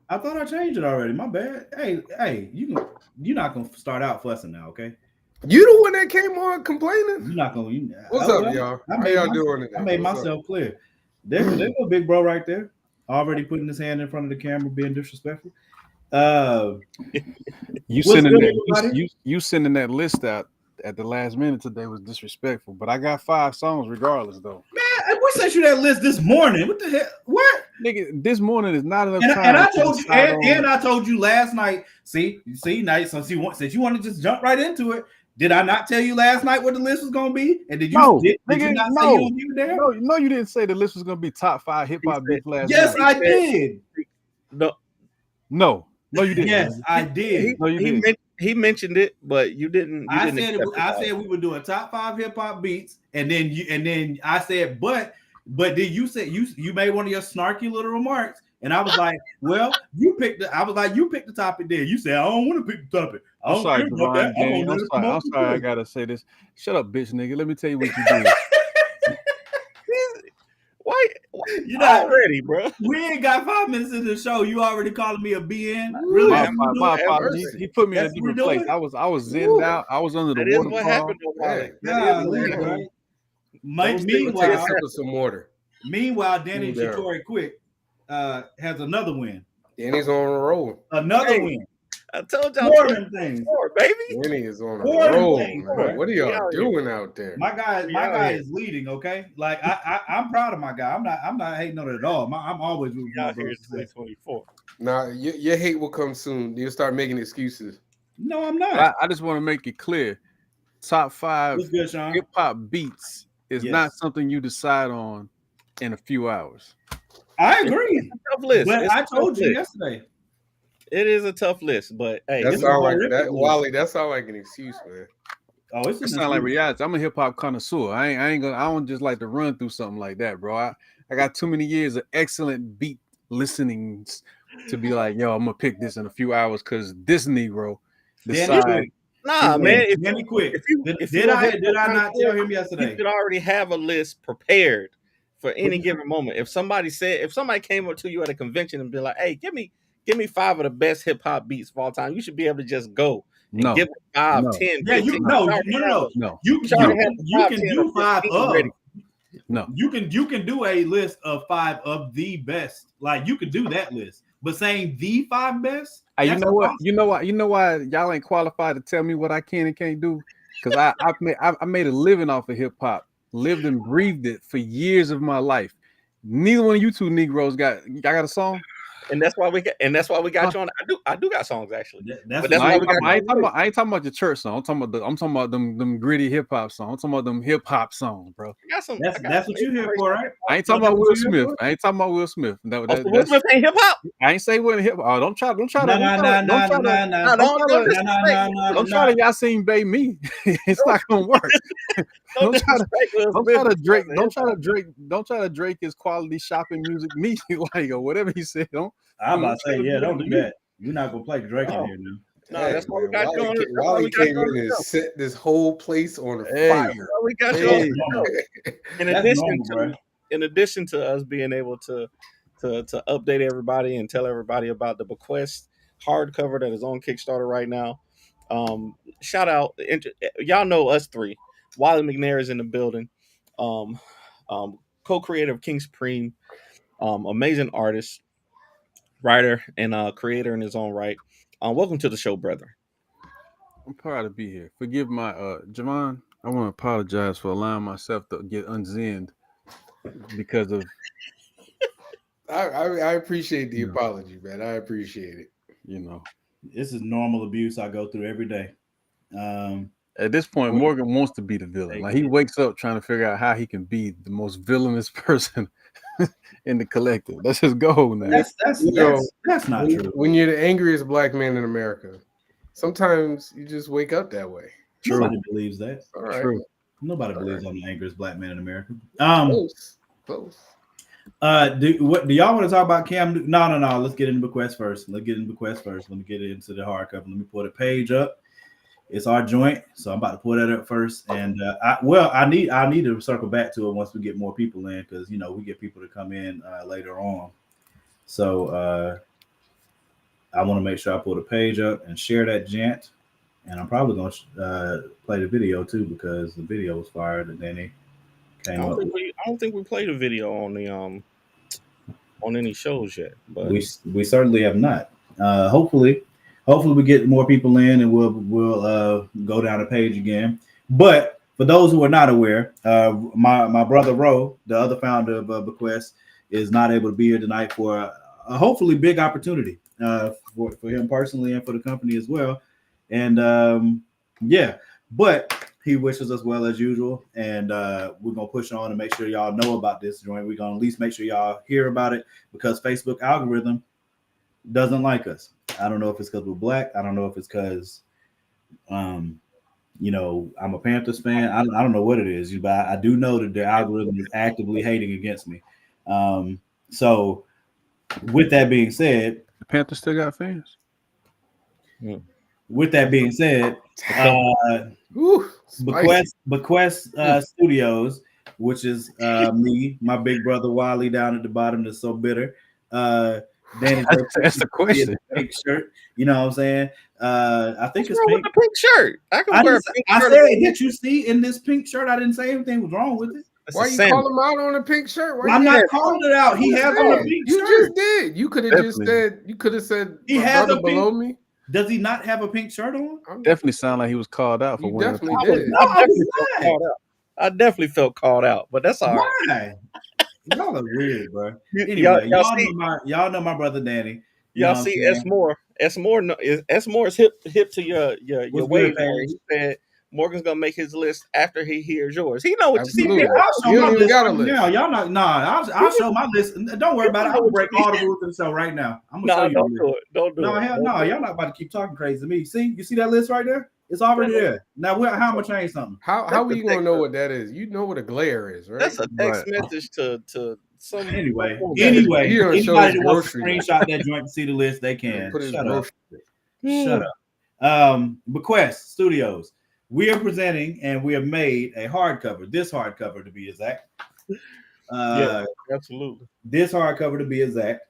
I thought I changed it already. My bad. Hey, you're not gonna start out fussing now, okay? You the one that came on complaining. You're not gonna. What's Oh up, well, y'all? How y'all doing I today? made What's up? myself clear. There's a big bro right there, already putting his hand in front of the camera, being disrespectful. Uh, You what's sending good, that everybody? you sending that list out at the last minute today was disrespectful. But I got 5 songs regardless, though. Man, we sent you that list this morning. What the hell? What? Nigga, this morning is not enough And time I to told you, decide and on. I told you last night. See, night. So since you want to just jump right into it, did I not tell you last night what the list was gonna be? And No, did you nigga, not say you no, don't give a damn? no, you didn't say the list was gonna be top 5 hip hop beats last Yes, night. I did. No, No, you didn't. Yes, I did. No, you didn't. he mentioned it, but you didn't. You I didn't said accept I it. said we would do a top 5 hip hop beats, and then I said, but then you said you made one of your snarky little remarks, and I was like, well, you picked the. I was like, you picked the topic. There, you said I don't want to pick the topic. I I'm don't sorry, care about that. Divine I'm Gang. gonna let it come I'm off the sorry. I plate. gotta say this. Shut up, bitch, nigga. Let me tell you what you did. Why? You know, Already, bro. we ain't got 5 minutes into the show. You already calling me a BN? Ooh, Really? man, That's what we My doing? apologies. He put me in a That's what we different place. doing? I was zenned Woo. out. I was under the That is what waterfall. happened, though, Wally. Hey, That is what Golly, happened. bro. Take a Meanwhile, sip of some water. Danny Cool down. Shatori Quick has another win. Danny's on a roll. Another Hey, win. I told y'all More than things. 24, baby. Danny is on a More than roll, things, man. bro. What are y'all doing out there? My guy here. is leading. Okay, like I'm proud of my guy. I'm not hating on it at all. I'm always rooting for my Out here brother. is 2024. Nah, your hate will come soon. You'll start making excuses. No, I'm not. I just want to make it clear. Top 5 What's good, Sean? hip hop beats is Yes. not something you decide on in a few hours. I agree, It's a tough list. but It's a I tough told you list. yesterday. It is a tough list, but hey, That This is sound like horrific that, list. Wally. That sound like an excuse, man. Oh, it's It an sounds like excuse. reality. I'm a hip hop connoisseur. I ain't gonna. I don't just like to run through something like that, bro. I got too many years of excellent beat listenings to be like, yo, I'm gonna pick this in a few hours because this Negro Danny decide. Quick. nah, man. Danny Quick. If Did you I not connoisseur, tell him you yesterday? should already have a list prepared for any you given moment. If somebody came up to you at a convention and be like, "Hey, give me 5 of the best hip hop beats of all time," you should be able to just go and No, give them 5, no. 10, Yeah, 15. no. no, You should already have you 5, can 10, do or 5 15 of. ready. no. You can do a list of 5 of the best. Like you could do that list, but saying the 5 best. Hey, you that's know what? impossible. You know why y'all ain't qualified to tell me what I can and can't do? Because I made a living off of hip hop, lived and breathed it for years of my life. Neither one of you two Negroes got. Y'all got a song? And that's why we got you on. I do got songs actually. That's But that's No, why we got I ain't you on. I ain't talking about your church song. I'm talking about them gritty hip hop songs. I'm talking about them hip hop songs, bro. I got some. that's what you're here for, right? I ain't talking about Will Smith. I ain't talking about Will Smith. Oh, so Will Smith ain't hip hop. I ain't say what hip hop. Oh, don't try to No, don't try to Yasin Bey me. It's not gonna work. Don't try to Drake his quality shopping music me like or whatever he said. I'm about to say, yeah, don't do that. You're not gonna play Drake in here now. No, that's why we got you on. Wally came in and set this whole place on fire. We got you on. In addition to us being able to update everybody and tell everybody about the Bequest hardcover that is on Kickstarter right now. Shout out, y'all know us three. Wally McNair is in the building. Co-creator of King Supreme, amazing artist, writer, and creator in his own right. Welcome to the show, brother. I'm proud to be here. Forgive my Javon. I want to apologize for allowing myself to get unzinned because of. I appreciate the apology, man. I appreciate it. You know, this is normal abuse I go through every day. At this point, Morgan wants to be the villain. Like he wakes up trying to figure out how he can be the most villainous person in the collective. That's his goal now. That's not true. When you're the angriest black man in America, sometimes you just wake up that way. True. Nobody believes that. All right. True. Nobody believes I'm the angriest black man in America. Close. Do y'all want to talk about Cam? No. Let's get into Bequest first. Let me get into the hardcover. Let me pull the page up. It's our joint, so I'm about to pull that up first. And I need to circle back to it once we get more people in, because we get people to come in later on. So I want to make sure I pull the page up and share that gent. And I'm probably going to play the video too, because the video was fired and then he came up. I don't think we played a video on the on any shows yet, but we certainly have not. Hopefully we get more people in and we'll go down the page again. But for those who are not aware, my brother Ro, the other founder of Bequest, is not able to be here tonight for a hopefully big opportunity for him personally and for the company as well. And yeah, but he wishes us well as usual, and we're gonna push on and make sure y'all know about this joint. We're gonna at least make sure y'all hear about it, because Facebook algorithm doesn't like us. I don't know if it's because we're black. I don't know if it's because you know, I'm a Panthers fan. I don't know what it is, but I do know that the algorithm is actively hating against me. So with that being said, The Panthers still got fans. With that being said, Bequest Studios, which is me, my big brother Wally down at the bottom that's so bitter. Danny, that's the question. Pink shirt, you know what I'm saying? I think what's it's wrong pink. with the pink shirt. I can wear a pink I shirt. said, did you see in this pink shirt? I didn't say anything was wrong with it. Why you call him out on a pink shirt? Why I'm not calling it out. He has on a pink shirt. You just did. You could have just said. You could have said. He has a below pink, me. Does he not have a pink shirt on? Definitely sound like he was called out for You wearing. definitely did. I definitely felt called out, but that's all right. Why? Y'all are weird, bro. Anyway, y'all know my brother Danny. Y'all see S Moore. S Moore is hip to your wave. He said Morgan's gonna make his list after he hears yours. He know what you see. I'll show my list right now. Y'all not. Nah, I'll show my list. Don't worry about it. I'm gonna break all the rules of the show right now. I'm gonna show you. Don't do it. Don't do it. No, hell no. Y'all not about to keep talking crazy to me. See, you see that list right there? It's already there. Now, how am I change something? How are you gonna know what that is? You know what a glare is, right? That's a text message to some. Anyway, anybody that wants to screenshot that joint to see the list, they can. Shut up. Shut up. Bequest Studios. We are presenting and we have made a hardcover. This hardcover, to be exact. Yeah, absolutely. This hardcover, to be exact.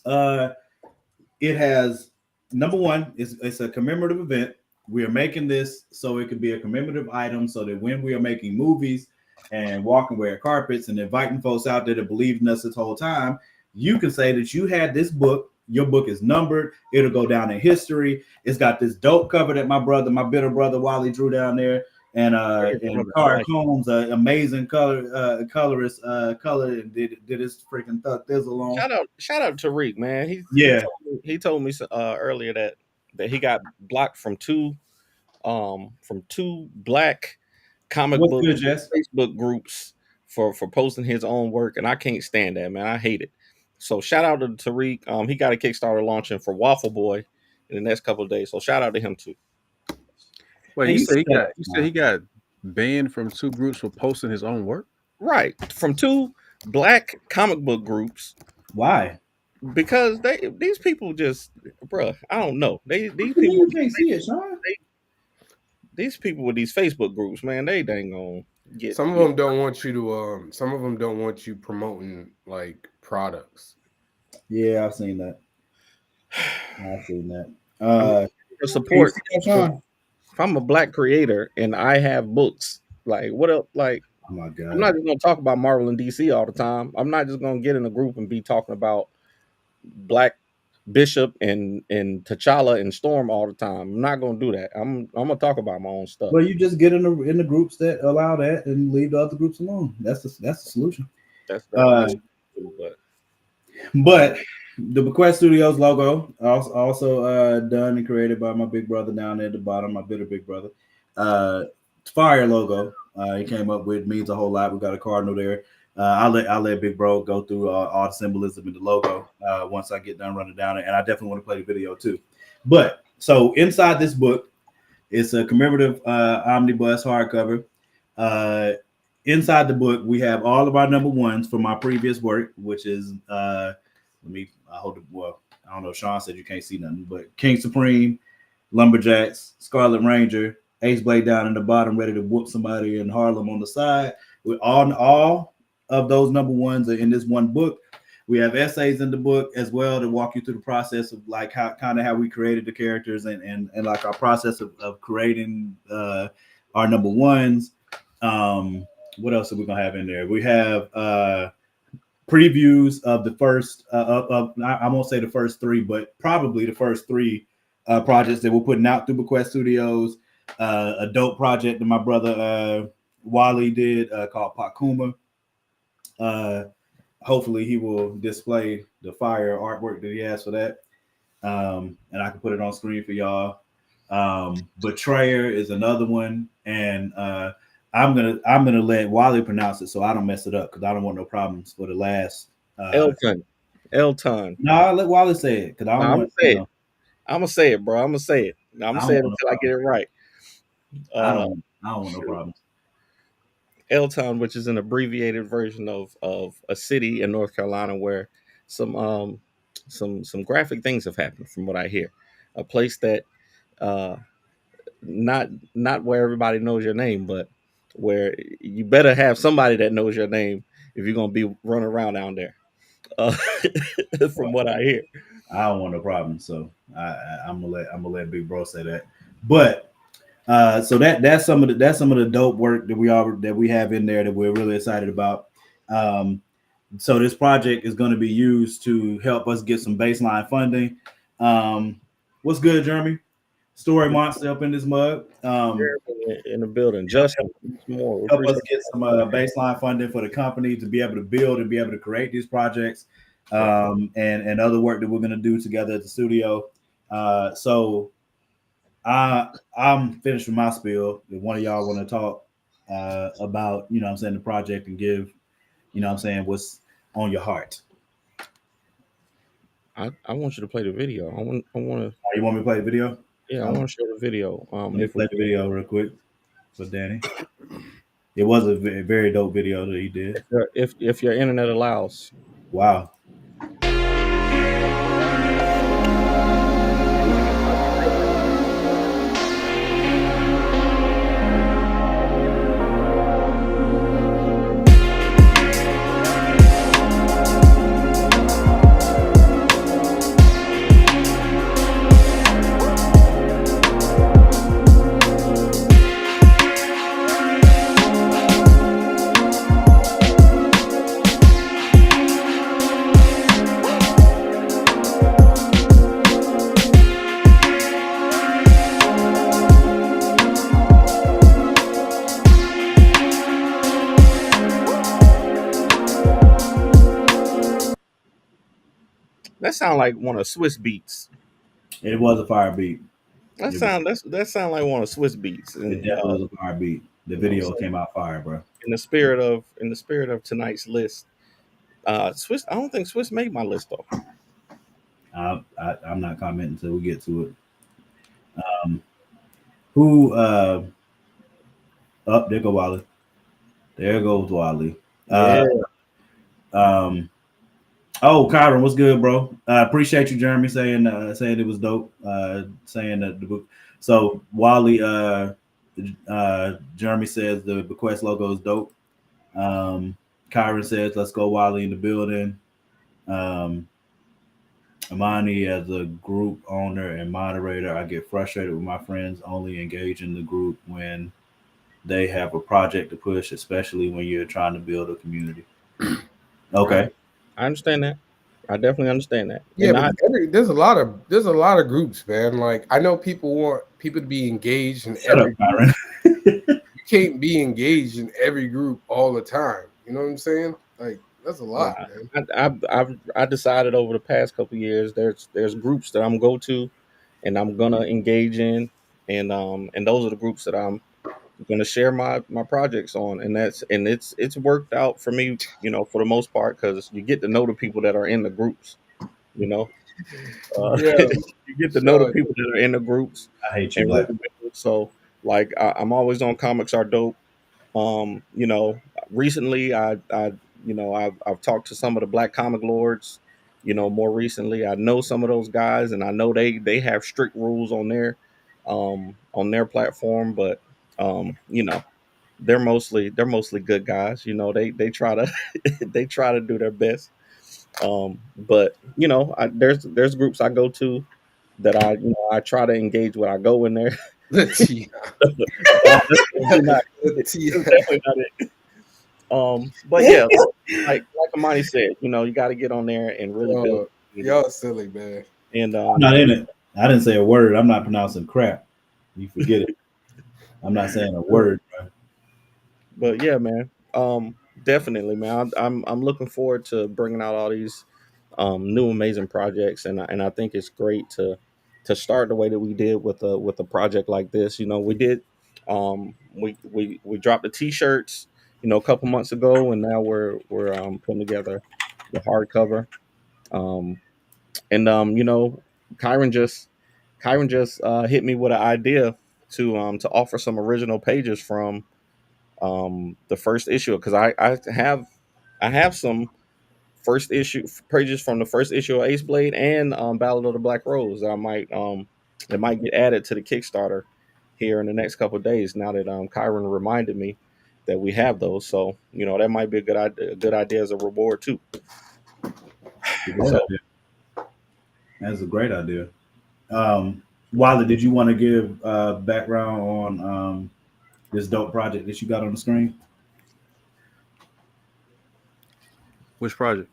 It has, number one, it's a commemorative event. We are making this so it could be a commemorative item, so that when we are making movies and walking red carpets and inviting folks out there to believe in us this whole time, you can say that you had this book. Your book is numbered. It'll go down in history. It's got this dope cover that my bitter brother Wally drew down there, and Carl Combs, amazing colorist, color and did his freaking thug thizzle on. Shout out to Tariq, man. He told me earlier that he got blocked from two black comic book Facebook groups for posting his own work, and I can't stand that, man. I hate it. So shout out to Tariq. He got a Kickstarter launching for Waffle Boy in the next couple of days. So shout out to him too. Wait, you said he got banned from two groups for posting his own work? Right, from two black comic book groups. Why? Because these people just, bruh, I don't know. These people you can't see it, Sean. These people with these Facebook groups, man, they ain't gonna get. Some of them don't want you to. Some of them don't want you promoting like products. Yeah, I've seen that. For support. If I'm a black creator and I have books, like what else? Like, oh my God, I'm not just gonna talk about Marvel and DC all the time. I'm not just gonna get in a group and be talking about Black Bishop and T'Challa and Storm all the time. I'm not gonna do that. I'm gonna talk about my own stuff. Well, you just get in the groups that allow that and leave the other groups alone. That's the solution. But the Bequest Studios logo also done and created by my big brother down there at the bottom, my bitter big brother. Fire logo he came up with, means a whole lot. We got a cardinal there. I'll let Big Bro go through all the symbolism in the logo once I get done running down it, and I definitely want to play the video too. But so inside this book, it's a commemorative omnibus hardcover. Inside the book, we have all of our number ones from my previous work, which is I hold it. Well, I don't know. Sean said you can't see nothing, but King Supreme, Lumberjacks, Scarlet Ranger, Ace Blade down in the bottom, ready to whoop somebody in Harlem on the side. With all of those number ones are in this one book. We have essays in the book as well to walk you through the process of like how we created the characters and like our process of creating our number ones. What else are we gonna have in there? We have previews of the first I won't say the first three, but probably the first three projects that we're putting out through Bequest Studios. A dope project that my brother Wally did called Pakuma. Hopefully he will display the fire artwork that he has for that. And I can put it on screen for y'all. Betrayer is another one, and I'm gonna let Wally pronounce it so I don't mess it up because I don't want no problems for the last. Elton. No, I'll let Wally say it because I don't I'm want. gonna say it. I'm gonna say it, bro. I'm gonna say it. I'm gonna say it until I get it right. I don't want no problems. Elton, which is an abbreviated version of a city in North Carolina where some graphic things have happened, from what I hear. A place that uh, not where everybody knows your name, but where you better have somebody that knows your name if you're gonna be running around down there. Uh, from what I hear, I don't want no problems, so I'm gonna let Big Bro say that. But so that's some of the dope work that we have in there that we're really excited about. So this project is going to be used to help us get some baseline funding. What's good, Jeremy? Story Monster up in this mug. in the building, Justin, more. Help us get some baseline funding for the company to be able to build and be able to create these projects, and other work that we're going to do together at the studio. So I'm finished with my spiel. If one of y'all want to talk about, what I'm saying, the project and give, what I'm saying, what's on your heart. I want you to play the video. I want to. You want me to play the video? Yeah, I want to show the video. Let me play the video real quick for Danny. It was a very dope video that he did. If your internet allows. Wow. That sound like one of Swiss beats. It was a fire beat. That sound like one of Swiss beats. And, it definitely was a fire beat. The video came out fire, bro. In the spirit of tonight's list, Swiss. I don't think Swiss made my list though. I'm not commenting until we get to it. Who? There go Wally. There goes Wally. Yeah. Oh, Kyron, what's good, bro? Appreciate you, Jeremy, saying it was dope. Saying that the book. So Wally, Jeremy says the Bequest logo is dope. Kyron says, "Let's go, Wally in the building." Amani, as a group owner and moderator, I get frustrated with my friends only engage in the group when they have a project to push, especially when you're trying to build a community. Okay. I understand that. I definitely understand that. Yeah, but there's a lot of groups, man. Like I know people want people to be engaged in every group. You can't be engaged in every group all the time. You know what I'm saying? Like that's a lot, man. I decided over the past couple of years there's groups that I'm go to and I'm gonna engage in, and those are the groups that I'm gonna share my projects on, and it's worked out for me, for the most part, because you get to know the people that are in the groups, you get to know the people that are in the groups. I hate you, Black. So like I'm always on Comics Are Dope. Recently I've talked to some of the Black comic lords. More recently I know some of those guys, and I know they have strict rules on their platform, but they're mostly good guys. They try to they try to do their best. But you know, there's groups I go to that I try to engage when I go in there. The T. That's definitely not The it. T. That's definitely not it. But yeah, like Amani said, you know, you got to get on there and really build. Y'all silly, man. And I'm not in it. I didn't say a word. I'm not pronouncing crap. You forget it. I'm not saying a word, bro. But yeah, man. Definitely, man. I'm looking forward to bringing out all these new amazing projects, and I think it's great to start the way that we did with a project like this. You know, we did we dropped the t-shirts, you know, a couple months ago, and now we're putting together the hardcover. Um, and you know, Kyron just hit me with an idea to offer some original pages from the first issue, because I have some first issue pages from the first issue of Ace Blade and Ballad of the Black Rose that I might that might get added to the Kickstarter here in the next couple of days, now that Kyron reminded me that we have those. So you know, that might be a good idea as a reward too. So That's a great idea. Wilder, did you want to give background on this dope project that you got on the screen? Which project?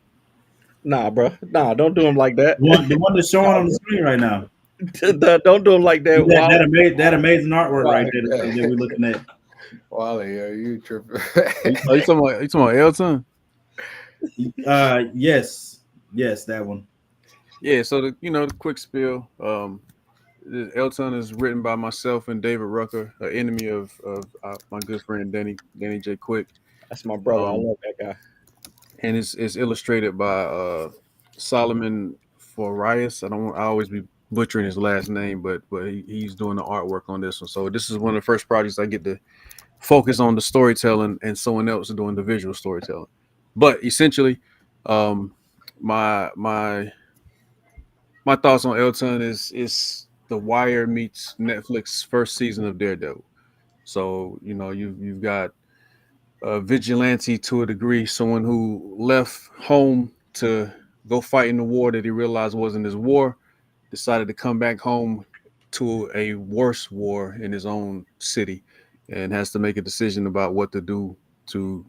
nah, bro, nah, don't do them like that. The one that's showing on the screen right now. Don't do them like that. Wow. That amazing artwork Wow. right there that we're looking at. Wally, you tripping? Oh, you talking about Elton? Yes, that one. Yeah. So the quick spiel. Elton is written by myself and David Rucker, an enemy of my good friend Danny J. Quick. That's my brother. I love that guy. And it's illustrated by Solomon Forias. I always be butchering his last name, but he's doing the artwork on this one. So this is one of the first projects I get to focus on the storytelling, and someone else doing the visual storytelling. But essentially, my thoughts on Elton is The Wire meets Netflix first season of Daredevil. So you've got a vigilante to a degree, someone who left home to go fight in the war that he realized wasn't his war, decided to come back home to a worse war in his own city, and has to make a decision about what to do to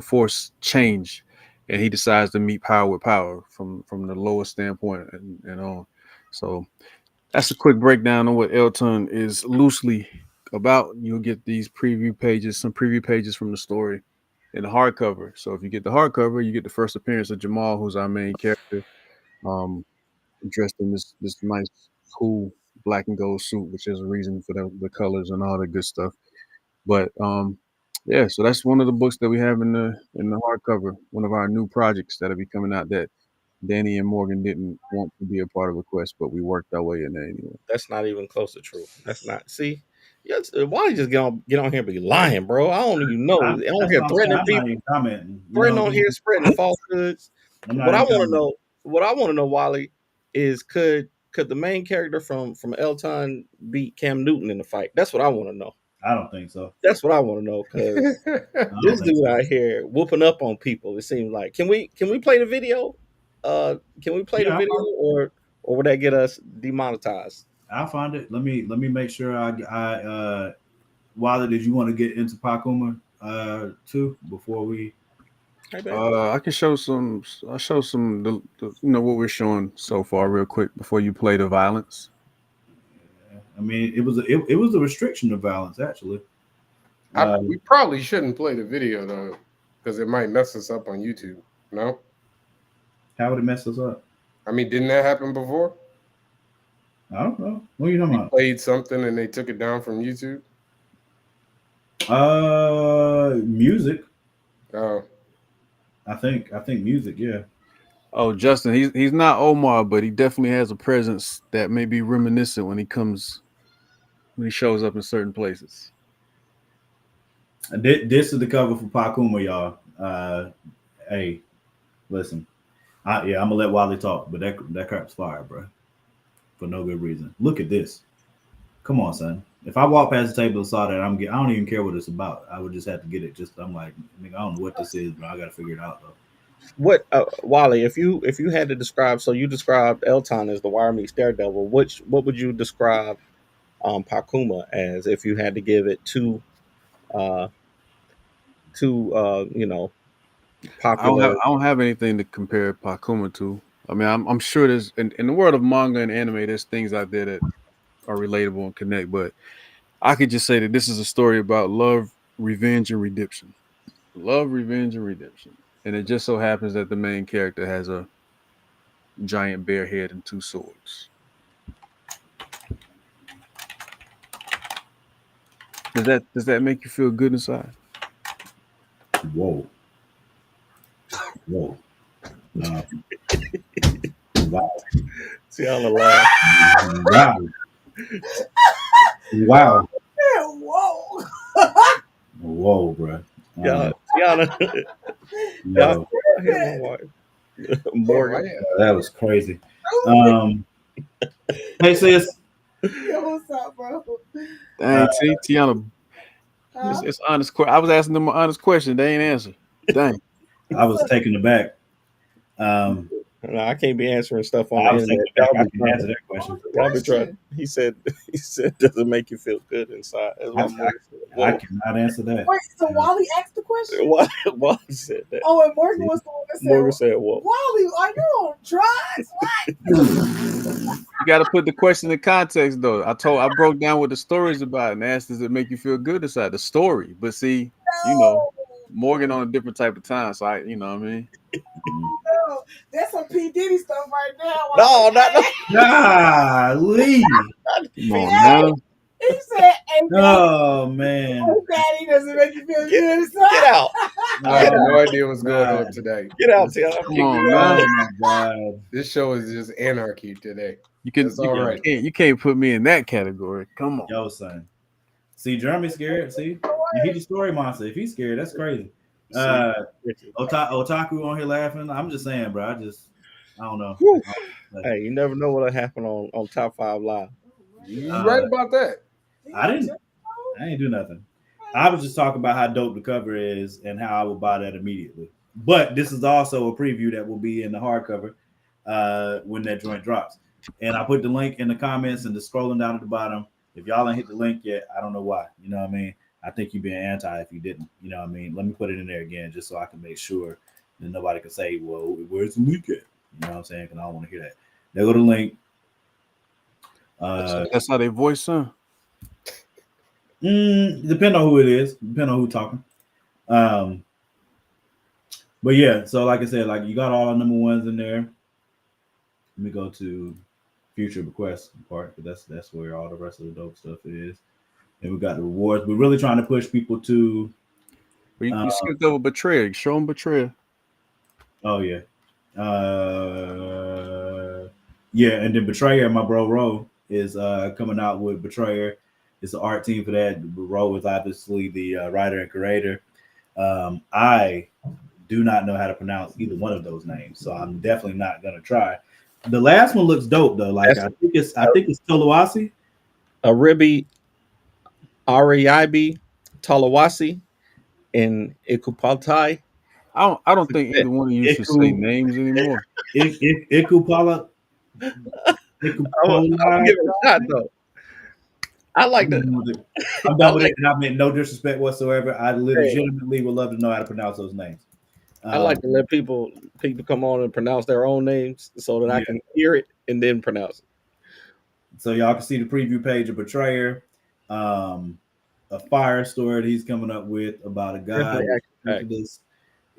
force change. And he decides to meet power with power from the lowest standpoint and on. So that's a quick breakdown on what Elton is loosely about. You'll get these some preview pages from the story in the hardcover. So if you get the hardcover, you get the first appearance of Jamal, who's our main character, dressed in this nice, cool black and gold suit, which is a reason for the colors and all the good stuff. But yeah, so that's one of the books that we have in the hardcover. One of our new projects that'll be coming out that Danny and Morgan didn't want to be a part of Bequest, but we worked our way in there anyway. That's not even close to true. That's not. See, yes. Why don't you just get on here and be lying, bro? I don't even know. That's On here what I'm saying. threatening I'm not people, even commenting. threatening on here, spreading falsehoods. I'm not What I even want to commenting. know, Wally, is could the main character from Elton beat Cam Newton in the fight? That's what I want to know. I don't think so. That's what I want to know, because this dude out here whooping up on people. It seems like. Can we play the video? Can we play the video, or would that get us demonetized? I'll find it. Let me make sure I Wilder, did you want to get into Pakuma too before we? I can show some. I'll show some. What we're showing so far, real quick, before you play the violence. I mean, it was a restriction of violence, actually. We probably shouldn't play the video though, because it might mess us up on YouTube. No. How would it mess us up? I mean, didn't that happen before? I don't know. What are you talking about? Played something and they took it down from YouTube. Music. Oh. I think music. Yeah. Oh, Justin, he's not Omar, but he definitely has a presence that may be reminiscent when he shows up in certain places. This is the cover for Pakuma, y'all. Hey, listen. I'm gonna let Wally talk, but that crap's fire, bro. For no good reason. Look at this. Come on, son. If I walk past the table and saw that, I don't even care what it's about. I would just have to get it. I'm like, nigga, I don't know what this is, but I gotta figure it out though. what Wally, if you had to describe, so you described Elton as the wire meets Daredevil, what would you describe Pakuma as if you had to give it uh you know, popular? I don't have anything to compare Pakuma to. I mean, I'm sure there's in the world of manga and anime, there's things out there that are relatable and connect. But I could just say that this is a story about love, revenge, and redemption. Love, revenge, and redemption. And it just so happens that the main character has a giant bear head and two swords. Does that make you feel good inside? Whoa. Whoa. Wow. See all the laugh. Wow. Wow. Whoa. Whoa, bro. Tiana, Yo, my wife. Morgan. that was crazy. Hey, sis. Yo, what's up, bro? Dang, Tiana, Huh? it's honest. I was asking them an honest question. They ain't answer. Dang. I was taken aback. No, I can't be answering stuff on I the was taken internet. aback. I can answer that question. Y'all be trying. He said, does it make you feel good inside? That's what Morgan said. I cannot answer that. Wait, so Wally asked the question? Why said that? Oh, and Morgan was the one that said, Morgan said, "Whoa." Wally, are you on drugs? What? You got to put the question in context, though. I broke down what the story's about and asked, does it make you feel good inside the story? But see, you know, Morgan on a different type of time, so you know what I mean. No, that's some P. Diddy stuff right now. No, not Golly. Come on now. He said, "Hey, Oh, man. daddy, does it make you feel good get inside?" out, I have no idea what's going on today. get out, Tiana. Come on now. Oh, my God. This show is just anarchy today. That's all right. You can't put me in that category. Come on. Yo, son. See, Jeremy's scared. See? He's the story monster. If he's scared, that's crazy. Otaku on here laughing. I'm just saying, bro. I don't know. Hey, you never know what'll happen on Top 5 Live. You right about that. I didn't do nothing. I was just talking about how dope the cover is and how I would buy that immediately. But this is also a preview that will be in the hardcover when that joint drops. And I put the link in the comments and just scrolling down at the bottom. If y'all ain't hit the link yet, I don't know why. You know what I mean? I think you'd be anti if you didn't. You know what I mean? Let me put it in there again just so I can make sure that nobody can say, well, where's the link at? You know what I'm saying? Because I don't want to hear that. There go the link. That's how they voice, son. Depend on who it is. Depend on who talking. But yeah, so like I said, like you got all the number ones in there. Let me go to future Bequest part, because that's where all the rest of the dope stuff is. And we got the rewards. We're really trying to push people to. You skipped over Betrayer. Show them Betrayer. Oh yeah, yeah, and then Betrayer, my bro Ro is coming out with Betrayer. It's the art team for that. Ro is obviously the writer and creator. I do not know how to pronounce either one of those names, so I'm definitely not gonna try. The last one looks dope though. Like I think it's Toluwasi. Ariibi, Talawasi, and Ikupaltai. I don't think either one of you should say names anymore. Ikupala. I'll give it a shot though. I like that. I'm done with it, and I meant no disrespect whatsoever. I legitimately would love to know how to pronounce those names. I like to let people come on and pronounce their own names so that I can hear it and then pronounce it. So y'all can see the preview page of Betrayer, a fire story that he's coming up with about a guy. It's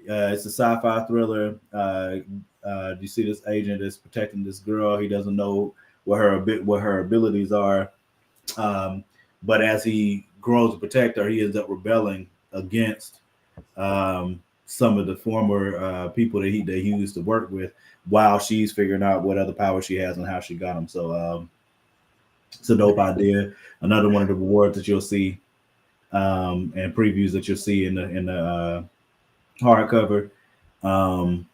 a sci-fi thriller. You see this agent that's protecting this girl. He doesn't know what her abilities are, but as he grows to protect her, he ends up rebelling against some of the former people that he used to work with, while she's figuring out what other power she has and how she got them. So it's a dope idea. Another one of the rewards that you'll see and previews that you'll see in the hardcover. I'll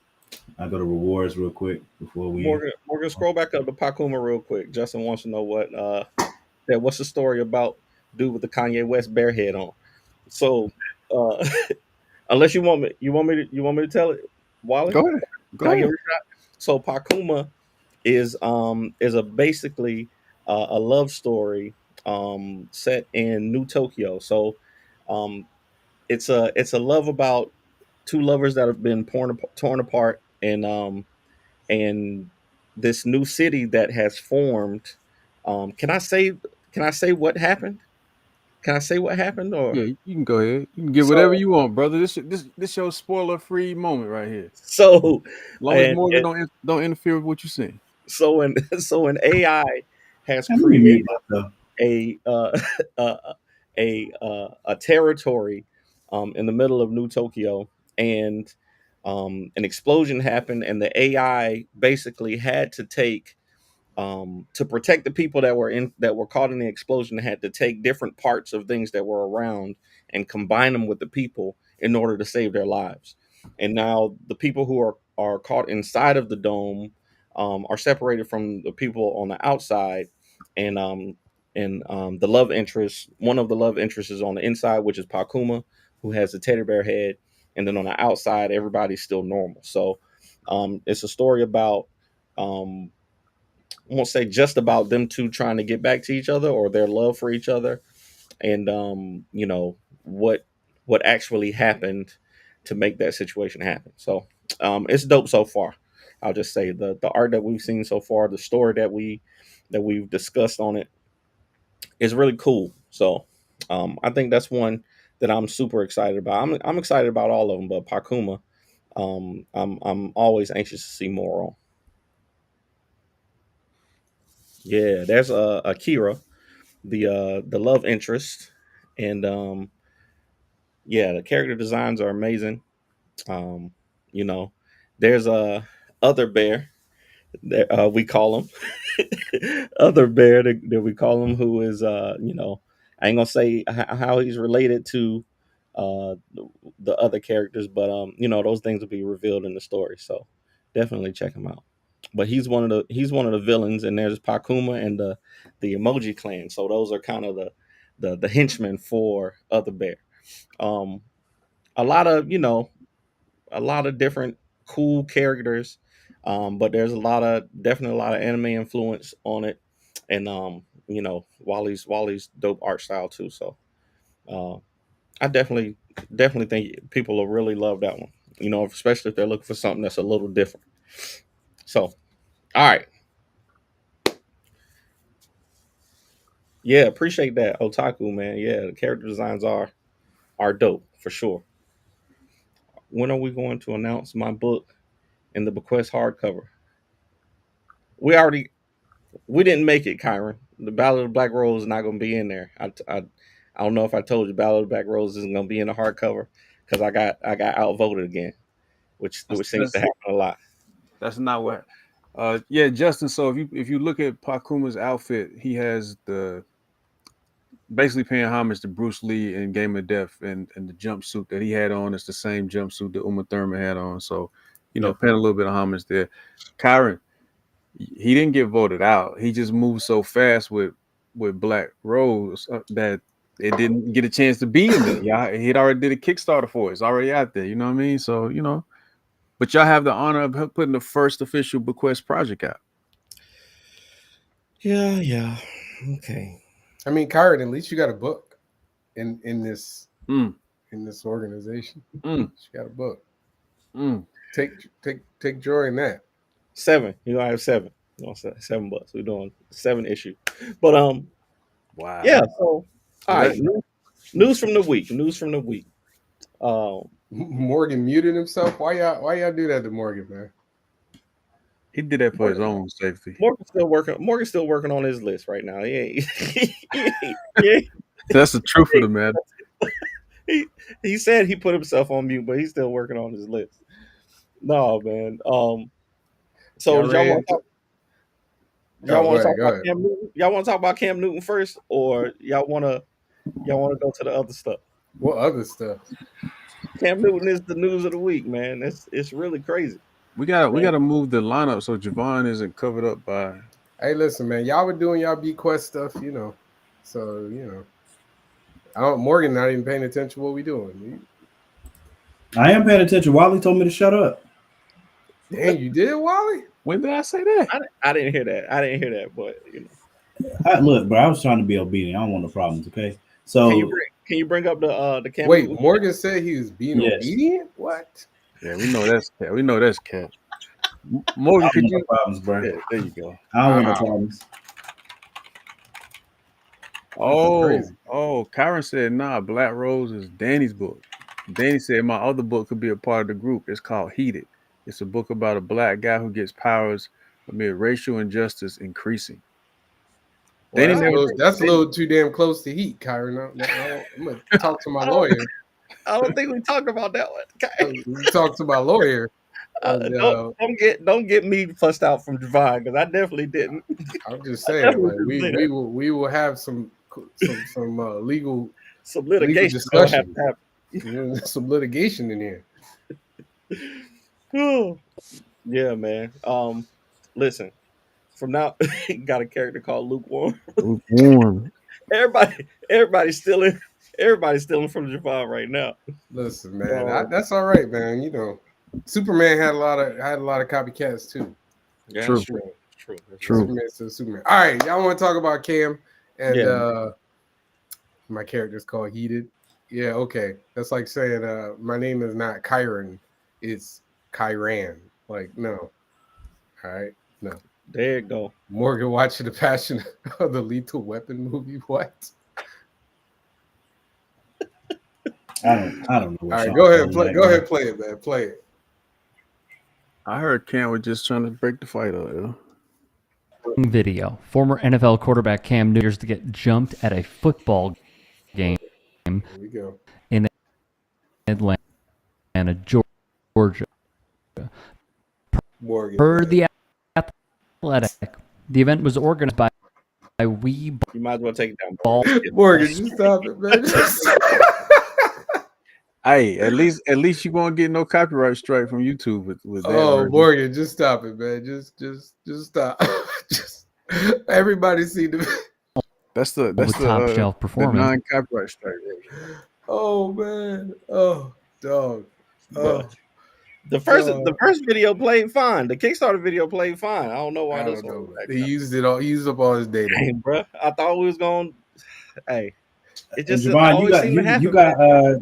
go to rewards real quick before we Morgan, scroll back up to Pakuma real quick. Justin wants to know what's the story about dude with the Kanye West bear head on. So unless you want me to tell it. Wally? Go ahead. Go Can I give ahead. it a shot? So Pakuma is a basically a love story set in New Tokyo. So um, it's a love about two lovers that have been torn apart, and this new city that has formed. Can I say what happened? Can I say what happened or Yeah, you can go ahead. You can get whatever so you want, brother. This your spoiler free moment right here. so As long as and, Morgan and don't interfere with what you're saying. so an so an AI has Let me created mute myself. a a territory in the middle of New Tokyo, and an explosion happened, and the AI basically had to take to protect the people that were caught in the explosion. Had to take different parts of things that were around and combine them with the people in order to save their lives. And now the people who are caught inside of the dome are separated from the people on the outside, and the love interest, one of the love interests is on the inside, which is Pakuma, who has a teddy bear head, and then on the outside, everybody's still normal. So it's a story about um, I won't say just about them two trying to get back to each other or their love for each other, and what actually happened to make that situation happen. So it's dope so far. I'll just say the art that we've seen so far, the story that we've discussed on it is really cool. So I think that's one that I'm super excited about. I'm excited about all of them, but Pakuma, I'm always anxious to see more on. Yeah, there's Akira, the love interest, and yeah, the character designs are amazing. Um, you know, there's a other bear that we call him other bear that we call him, who is I ain't gonna say how he's related to the other characters, but those things will be revealed in the story. So definitely check him out. But he's one of the villains, and there's Pakuma and the Emoji Clan. So those are kind of the henchmen for other bear. Um, a lot of a lot of different cool characters, but there's definitely a lot of anime influence on it, and Wally's dope art style too. So uh, I definitely think people will really love that one. Especially if they're looking for something that's a little different. So, all right, yeah, appreciate that, Otaku man. Yeah, the character designs are dope for sure. When are we going to announce my book in the Bequest hardcover? We already we didn't make it, Kyron. The Ballad of the Black Rose is not going to be in there. I don't know if I told you Ballad of the Black Rose isn't going to be in the hardcover because I got outvoted again, which seems to happen a lot. That's not what. Yeah, Justin. So if you look at Pakuma's outfit, he has the basically paying homage to Bruce Lee in Game of Death, and the jumpsuit that he had on is the same jumpsuit that Uma Thurman had on. So, Yep. paying a little bit of homage there. Kyron, he didn't get voted out. He just moved so fast with Black Rose that it didn't get a chance to be in there. Yeah, he'd already did a Kickstarter for it. It's already out there. You know what I mean? So, but y'all have the honor of putting the first official Bequest project out. Yeah. Okay. I mean, Kyron, at least you got a book in this Mm, in this organization. mm, You got a book. mm. Take joy in that. 7. You're gonna have 7. $7. We're doing 7 issue. But Wow. yeah, so all right. That- News from the week. News from the week. Morgan muted himself. Why y'all do that to Morgan, man? He did that for his own safety. Morgan's still working on his list right now. Yeah. That's the truth of the matter. He said he put himself on mute, but he's still working on his list. No, man. So Y'all y'all ran. want to talk Go about ahead. Cam Newton? Y'all want to talk about Cam Newton first, or y'all want to go to the other stuff? What other stuff? Cam Newton is the news of the week, man. It's really crazy. We gotta move the lineup so Javon isn't covered up by. Hey, listen, man. Y'all were doing y'all Bequest stuff, So Morgan not even paying attention to what we doing. I am paying attention. Wally told me to shut up. Damn, you did, Wally? When did I say that? I didn't hear that. I didn't hear that, but Look, bro, I was trying to be obedient. I don't want no problems, okay? So can you bring up the Cam Wait, Newton? Morgan said he was being Yes. obedient? What? Yeah, we know that's cat. We know that's cat. Morgan, could you? No problems, bro. Yeah, there you go. I don't want no Wow. problems. Crazy. Kyron said, nah, Black Rose is Danny's book. Danny said, my other book could be a part of the group. It's called Heated. It's a book about a black guy who gets powers amid racial injustice increasing. Well, Danny that's a little too damn close to heat, Kyron. I'm going to talk to my lawyer. I don't think we talked about that one. Talk to my lawyer. And, don't get me fussed out from Javon because I definitely didn't. I'm just saying, like we will have some legal litigation discussion. Some litigation in here. Yeah, man. Listen, from now got a character called Lukewarm. Lukewarm. Everybody's stealing from Javon right now. Listen, man, that's all right, man. You know, Superman had a lot of copycats too. Yeah, True. True. Superman to Superman. All right, y'all want to talk about Cam and my character's called Heated. Yeah, okay. That's like saying my name is not Kyron, it's Kyran. Like, no. All right, no. There you go. Morgan watching the Passion of the Lethal Weapon movie. What? I don't know. All right, go ahead, play it, man. Play it. I heard Cam was just trying to break the fight up. Yeah. Video. Former NFL quarterback Cam Newton to get jumped at a football game Here we go. in Atlanta, Georgia. Morgan. Per the Athletic, the event was organized by You might as well take it down. Ball. Morgan, you stop it, man. Hey, at least you won't get no copyright strike from YouTube with that. Oh, Morgan, just stop it, man. Just stop. Just everybody see the. That's the top shelf performance. Non-copyright strike. Oh man. Oh dog. Oh. The first video played fine. The Kickstarter video played fine. I don't know why this one. He used it all. He used up all his data. Hey, bro, I thought we was going. Hey, it just Javon, you got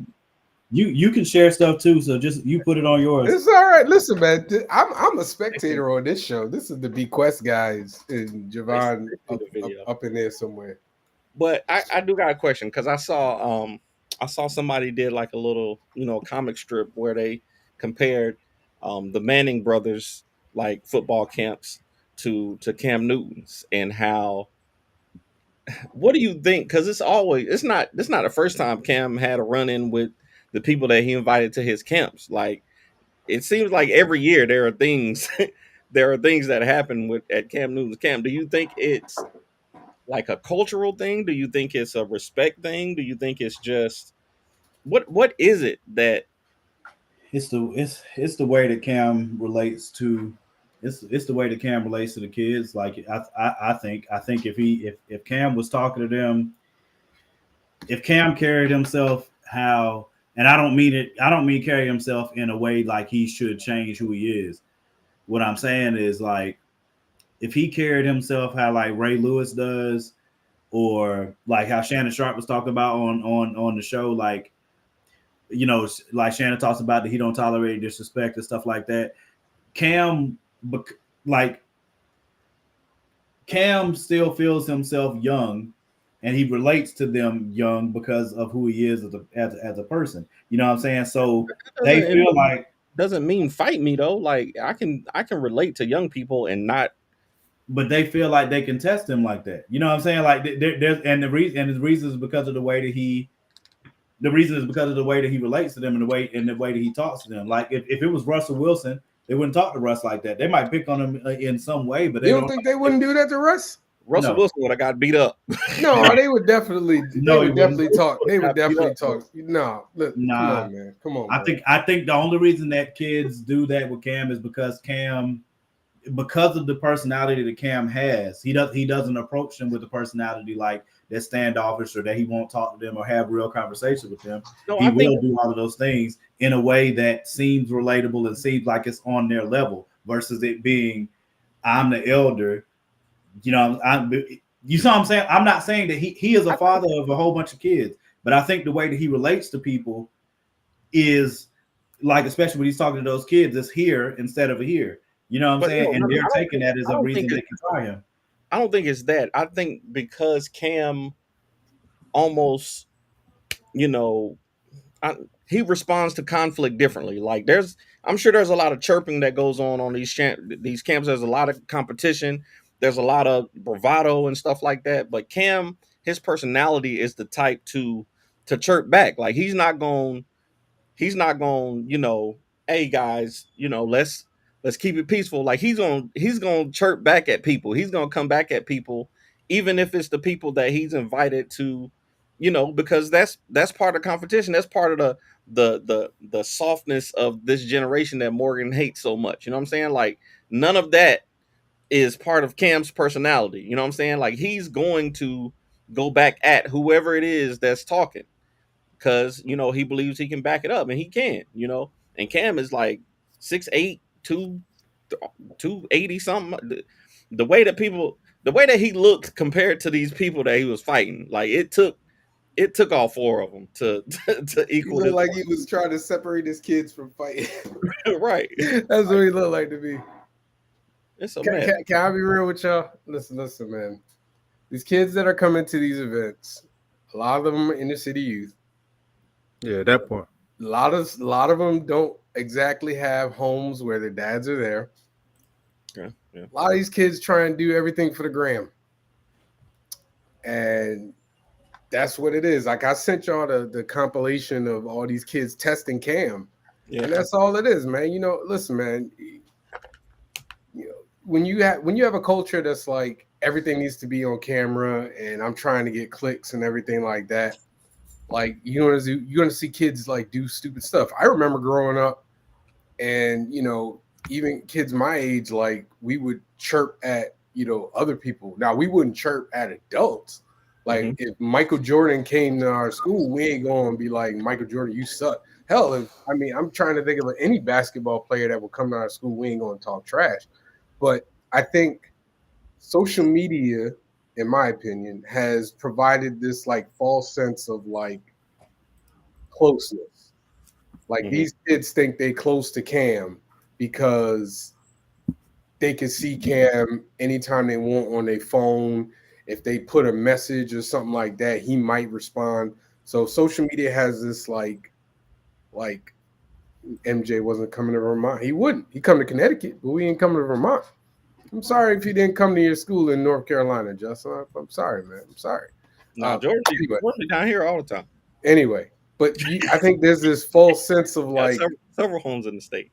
you can share stuff too. So just you put it on yours. It's all right. Listen, man. I'm a spectator on this show. This is the Bequest guys and Javon up in there somewhere. But I do got a question because I saw somebody did like a little comic strip where they compared the Manning brothers like football camps to Cam Newton's and how. What do you think? Because it's not the first time Cam had a run-in with the people that he invited to his camps. Like it seems like every year there are things that happen at Cam Newton's camp. Do you think it's like a cultural thing? Do you think it's a respect thing? Do you think it's just what is it that it's the way that Cam relates to it's the way that Cam relates to the kids. Like I think if Cam was talking to them, if Cam carried himself how, and I don't mean carry himself in a way like he should change who he is. What I'm saying is like if he carried himself how like Ray Lewis does, or like how Shannon Sharp was talking about on the show, like like Shannon talks about that he don't tolerate disrespect and stuff like that. Cam still feels himself young, and he relates to them young because of who he is as a person. You know what I'm saying? So they feel like doesn't mean fight me though. Like I can relate to young people and not. But they feel like they can test him like that. You know what I'm saying? Like the reason is because of the way that he relates to them and the way that he talks to them. Like if it was Russell Wilson, they wouldn't talk to Russ like that. They might pick on him in some way, but you don't think they wouldn't do that to Russ? Russell Wilson would have got beat up. No, they would definitely. They would definitely talk. No, look, nah, come on, man. Come on. I think the only reason that kids do that with Cam is because of the personality that Cam has. He doesn't approach them with the personality like that standoffish or that he won't talk to them or have real conversation with them. No, he will do all of those things in a way that seems relatable and seems like it's on their level. versus it being I'm the elder. You know, you saw what I'm saying? I'm not saying that he is a father of a whole bunch of kids, but I think the way that he relates to people is like, especially when he's talking to those kids, it's here instead of here. You know what I'm saying? And they're taking that as a reason they can try him. I don't think it's that. I think because Cam almost, you know, he responds to conflict differently. Like I'm sure there's a lot of chirping that goes on these camps. There's a lot of competition. There's a lot of bravado and stuff like that. But Cam, his personality is the type to chirp back. Like he's not going, you know, hey guys, you know, let's keep it peaceful. Like he's going to chirp back at people. He's going to come back at people, even if it's the people that he's invited to, you know, because that's part of the competition. That's part of the softness of this generation that Morgan hates so much. You know what I'm saying? Like none of that is part of Cam's personality. You know what I'm saying? Like he's going to go back at whoever it is that's talking, because, you know, he believes he can back it up, and he can, you know. And Cam is like 6'8", 280 something. The way that he looked compared to these people that he was fighting, like it took all four of them to equal. He looked like he was trying to separate his kids from fighting. Right. That's what he looked like to me. It's a can I be real with y'all? Listen, man. These kids that are coming to these events, a lot of them are inner city youth. Yeah, that part. A lot of them don't exactly have homes where their dads are there. Yeah. A lot of these kids try and do everything for the gram. And that's what it is. Like I sent y'all the compilation of all these kids testing Cam. Yeah. And that's all it is, man. You know, listen, man. You know, when you have a culture that's like everything needs to be on camera and I'm trying to get clicks and everything like that, like you're gonna see kids like do stupid stuff. I remember growing up, and you know, even kids my age, like we would chirp at, you know, other people. Now we wouldn't chirp at adults. Like if Michael Jordan came to our school, we ain't going to be like, Michael Jordan, you suck. Hell, I'm trying to think of any basketball player that will come to our school, we ain't going to talk trash. But I think social media, in my opinion, has provided this like false sense of like closeness. Like these kids think they close to Cam because they can see Cam anytime they want on their phone. If they put a message or something like that, he might respond. So social media has this like MJ wasn't coming to Vermont. He wouldn't. He come to Connecticut, but we ain't coming to Vermont. I'm sorry if he didn't come to your school in North Carolina, Justin. I'm sorry, man. I'm sorry. No, Jordan down here all the time. Anyway, but I think there's this false sense of like several homes in the state.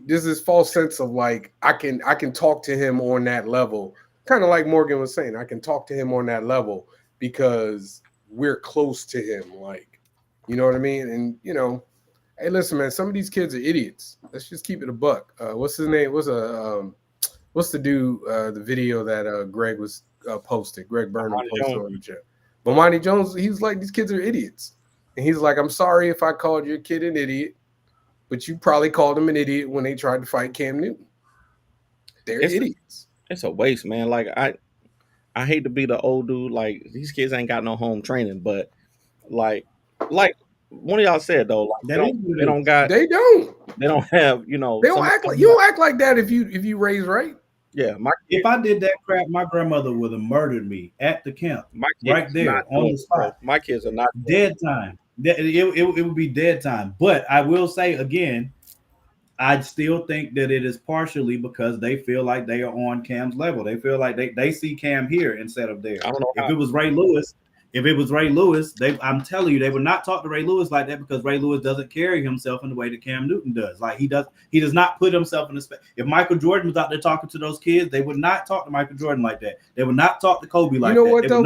There's this false sense of like I can talk to him on that level, kind of like Morgan was saying. I can talk to him on that level because we're close to him, like, you know what I mean? And you know, hey, listen, man, some of these kids are idiots. Let's just keep it a buck. What's his name? What's the dude? The video that Greg was posted. Greg Burnham posted on the chat. But Monty Jones, he was like, these kids are idiots, and he's like, I'm sorry if I called your kid an idiot, but you probably called him an idiot when they tried to fight Cam Newton. They're idiots. It's a waste, man. Like I hate to be the old dude. Like these kids ain't got no home training, but like one of y'all said though, like they don't have, you know, they don't act like you don't act like that if you raise right. Yeah, if I did that crap, my grandmother would have murdered me at the camp, right there on the spot. My kids are not dead time. It would be dead time. But I will say again, I still think that it is partially because they feel like they are on Cam's level. They feel like they see Cam here instead of there. I don't know if it was Ray Lewis, I'm telling you, they would not talk to Ray Lewis like that because Ray Lewis doesn't carry himself in the way that Cam Newton does. Like he does not put himself in the space. If Michael Jordan was out there talking to those kids, they would not talk to Michael Jordan like that. They would not talk to Kobe like that. You know what though?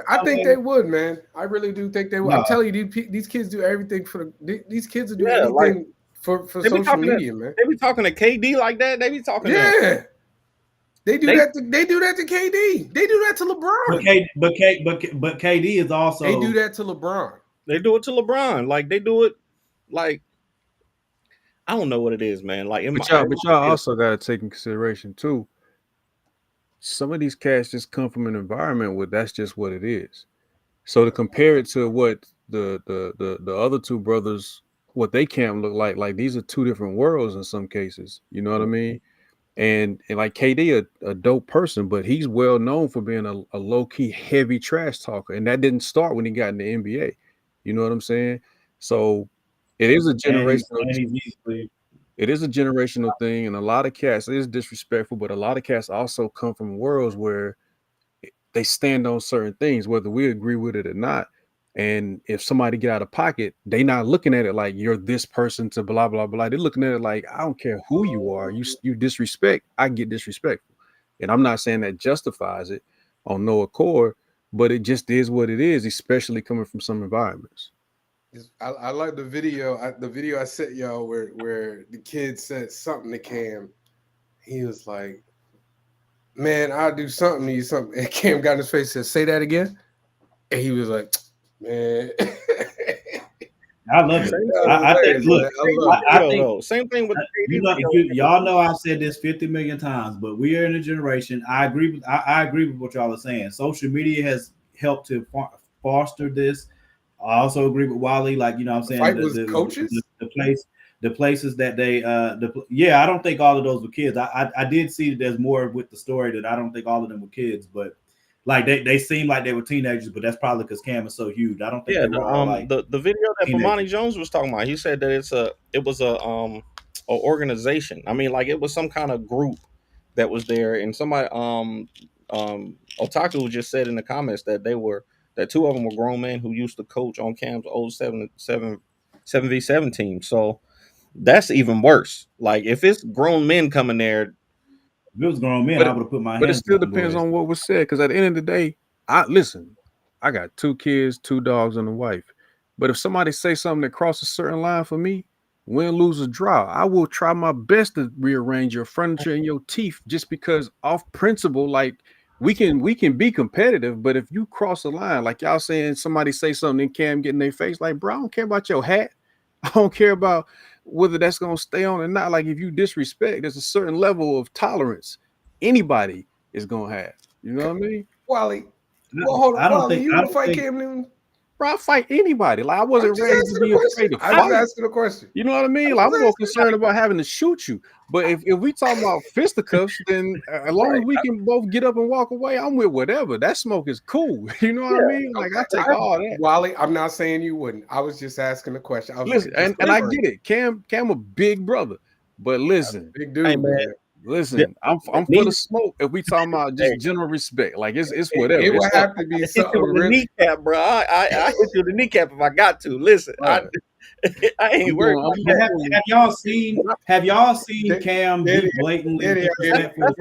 I think they would, man. I really do think they would. No. I'm telling you, these kids do everything these kids do anything like, for social media, man. They be talking to KD like that. They be talking. Yeah. They do that to KD. They do that to LeBron. But KD is also. They do that to LeBron. They do it to LeBron. Like they do it. Like I don't know what it is, man. Like in But my y'all also got to take in consideration too. Some of these cats just come from an environment where that's just what it is. So to compare it to what the other two brothers, what they camp look like these are two different worlds in some cases. You know what I mean? And like KD, a dope person, but he's well known for being a low key heavy trash talker, and that didn't start when he got in the NBA. You know what I'm saying? So it is a generational. It is a generational thing, and a lot of cats it is disrespectful, but a lot of cats also come from worlds where they stand on certain things, whether we agree with it or not. And if somebody get out of pocket, they not looking at it like you're this person to blah blah blah. They're looking at it like I don't care who you are. You disrespect, I get disrespectful. And I'm not saying that justifies it on no accord, but it just is what it is, especially coming from some environments. I like the video. The video I sent y'all where the kid said something to Cam. He was like, "Man, I'll do something to you." Something. And Cam got in his face and said, "Say that again." And he was like, "Man." I love it. I think. Look, I think same thing with y'all know I've said this 50 million times, but we are in a generation. I agree with. I agree with what y'all are saying. Social media has helped to foster this. I also agree with Wally. Like you know, what I'm saying the places that they. I don't think all of those were kids. I did see that there's more with the story that I don't think all of them were kids, but. Like they seem like they were teenagers, but that's probably because Cam is so huge. I don't think they were all like the video that teenagers. Bomani Jones was talking about. He said that it was a organization. I mean, like it was some kind of group that was there, and somebody Otaku just said in the comments that two of them were grown men who used to coach on Cam's old 7v7 team. So that's even worse. Like if it's grown men coming there. If it was grown men, I would have put my hands. But it still depends on what was said. Because at the end of the day, I got 2 kids, 2 dogs, and a wife. But if somebody say something that crosses a certain line for me, win, lose, or draw, I will try my best to rearrange your furniture and your teeth just because off principle, like we can be competitive. But if you cross the line, like y'all saying somebody say something and Cam get in their face, like, bro, I don't care about your hat. I don't care about whether that's going to stay on or not. Like if you disrespect, there's a certain level of tolerance anybody is going to have. You know what I mean? Wally, well, hold on. Wally, you want to fight Cam Newton? Bro, I fight anybody. Like I wasn't ready to be afraid to fight. I was asking a question. You know what I mean? Like, I'm more concerned about having to shoot you. But if we talk about fisticuffs, then as long as we can both get up and walk away, I'm with whatever. That smoke is cool. You know what I mean? Like I take all that. Wally, I'm not saying you wouldn't. I was just asking a question. Listen, and I get it. Cam a big brother. But listen, big dude, hey, man. Listen, I'm for the smoke. If we talking about just general respect, like it's whatever. It would have to be something with the kneecap, bro. I hit you with the kneecap if I got to. Listen, I ain't worried. Have y'all seen Cam be blatantly disrespectful?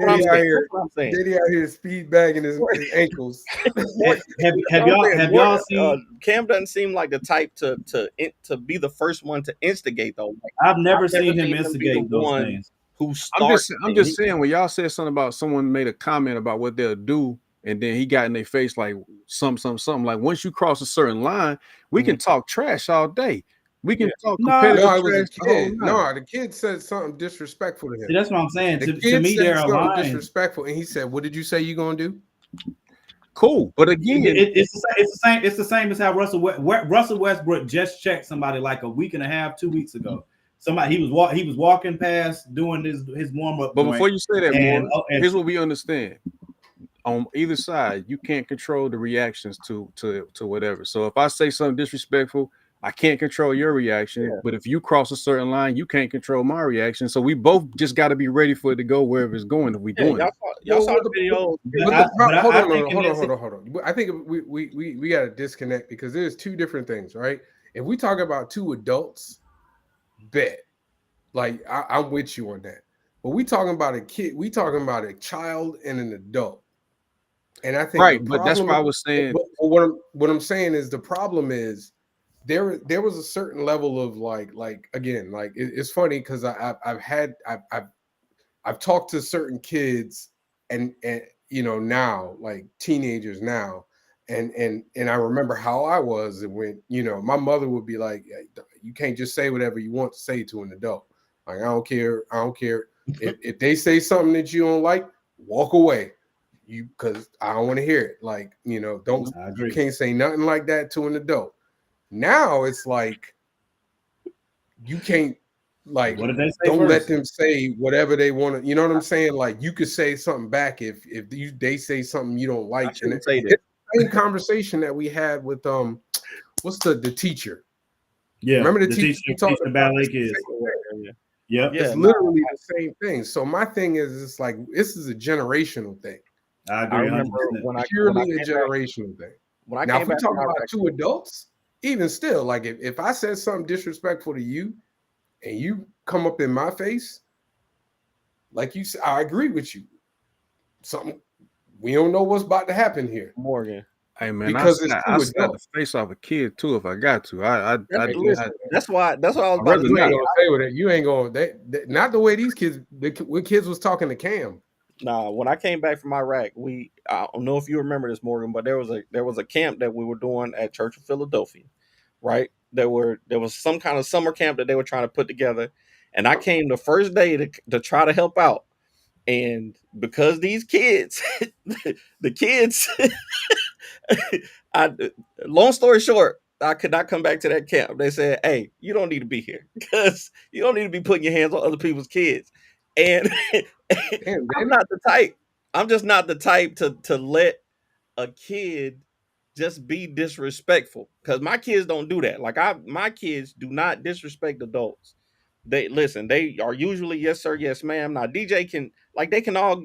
Daddy out here speed bagging his ankles. have y'all seen? Cam doesn't seem like the type to be the first one to instigate though. Like, I've never seen him instigate those things. I'm just saying when y'all said something about someone made a comment about what they'll do, and then he got in their face like something. Like once you cross a certain line, we can talk trash all day. We can talk competitive trash. It was a kid. No, the kid said something disrespectful to him. See, that's what I'm saying. To me, they're aligned. Disrespectful, and he said, "What did you say you gonna do?" Cool, but again, it's the same. It's the same as how Russell Westbrook just checked somebody like a week and a half, 2 weeks ago. Somebody he was walking past doing his warm up. But before you say that, here's what we understand: on either side, you can't control the reactions to whatever. So if I say something disrespectful, I can't control your reaction. Yeah. But if you cross a certain line, you can't control my reaction. So we both just got to be ready for it to go wherever it's going. If we doing it, y'all saw the video. Hold on. I think we got to disconnect because there's two different things, right? If we talk about two adults. Bet, like I'm with you on that. But we talking about a kid, we talking about a child and an adult, and I think right. But that's what I was saying. But what I'm saying is the problem is there was a certain level of like again like it's funny because I've talked to certain kids and you know now like teenagers now. And I remember how I was when, you know, my mother would be like, you can't just say whatever you want to say to an adult. Like, I don't care. I don't care if they say something that you don't like. Walk away. Because I don't want to hear it. Like, you can't say nothing like that to an adult. Now it's like you can't, like, what did they say don't first? let them say whatever they want to. You know what I'm saying? Like, you could say something back if they say something you don't like. And it's the same conversation that we had with what's the teacher? Yeah, remember the teacher the ballet kids. Yeah, it's literally the same thing. So my thing is, it's like this is a generational thing. I agree. I remember purely a generational thing. Now, if we talk about two adults, even still, like if I said something disrespectful to you, and you come up in my face, like you said, I agree with you. Something we don't know what's about to happen here, Morgan. Hey man, because I slap the face off a kid too if I got to. That's why I was about to say. You ain't gonna not the way these kids. When kids was talking to Cam. Nah, when I came back from Iraq, I don't know if you remember this, Morgan, but there was a camp that we were doing at Church of Philadelphia, right? There was some kind of summer camp that they were trying to put together, and I came the first day to try to help out, and because these kids, the kids, long story short, I could not come back to that camp. They said, "Hey, you don't need to be here because you don't need to be putting your hands on other people's kids." And I'm not the type. I'm just not the type to let a kid just be disrespectful, because my kids don't do that. Like my kids do not disrespect adults. They listen. They are usually yes sir, yes ma'am. Now DJ they can all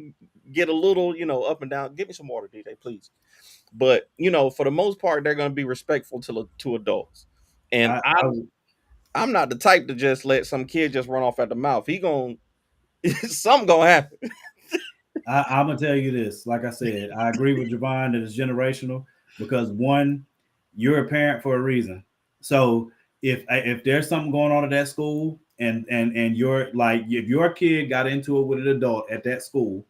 get a little up and down. Give me some water, DJ, please. But for the most part, they're going to be respectful to adults. And I'm not the type to just let some kid just run off at the mouth. Something gonna happen. I'm gonna tell you this. Like I said, I agree with Javon that it's generational, because one, you're a parent for a reason. So if there's something going on at that school, and you're like, if your kid got into it with an adult at that school,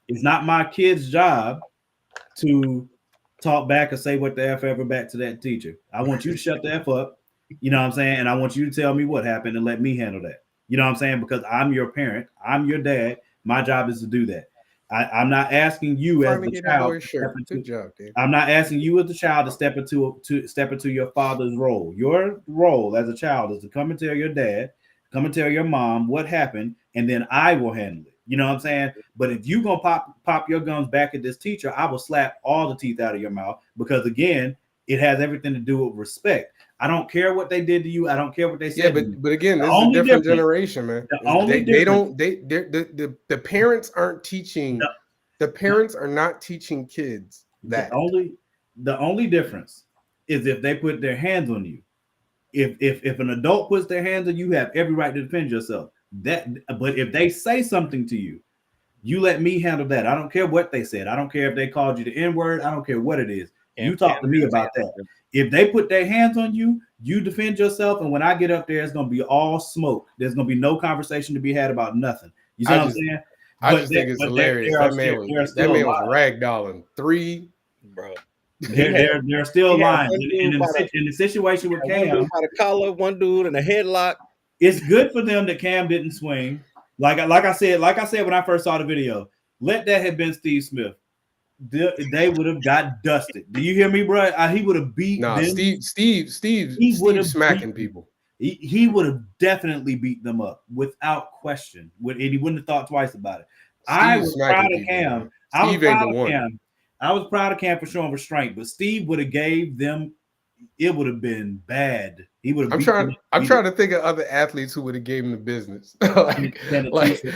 it's not my kid's job to talk back or say what the F ever back to that teacher. I want you to shut the F up. You know what I'm saying? And I want you to tell me what happened and let me handle that. You know what I'm saying? Because I'm your parent. I'm your dad. My job is to do that. I'm not asking you as the child. Good job, Dave. I'm not asking you as the child to step into your father's role. Your role as a child is to come and tell your dad, come and tell your mom what happened, and then I will handle it. You know what I'm saying? But if you gonna pop your gums back at this teacher, I will slap all the teeth out of your mouth, because again, it has everything to do with respect. I don't care what they did to you. I don't care what they said. Yeah, but again, this is a different generation, man. The parents aren't teaching. The parents are not teaching kids that. The only difference is if they put their hands on you. If an adult puts their hands on you, you have every right to defend yourself. But if they say something to you, you let me handle that. I don't care what they said. I don't care if they called you the N-word. I don't care what it is. You talk to me about that. If they put their hands on you, you defend yourself. And when I get up there, it's going to be all smoke. There's going to be no conversation to be had about nothing. You see what I'm saying? I just think it's hilarious. That man was ragdolling 3. Bro. They're still lying. In the situation with Cam, one dude by the collar, one dude in a headlock. It's good for them that Cam didn't swing. Like I said when I first saw the video, let that have been Steve Smith. They would have got dusted. Do you hear me, bro? He would have beat them. Steve smacking people. He would have definitely beat them up without question. And he wouldn't have thought twice about it. I was proud of Cam. I was proud of Cam for showing restraint, but Steve would have gave them. It would have been bad. He would have. I'm trying to think of other athletes who would have gave him the business. like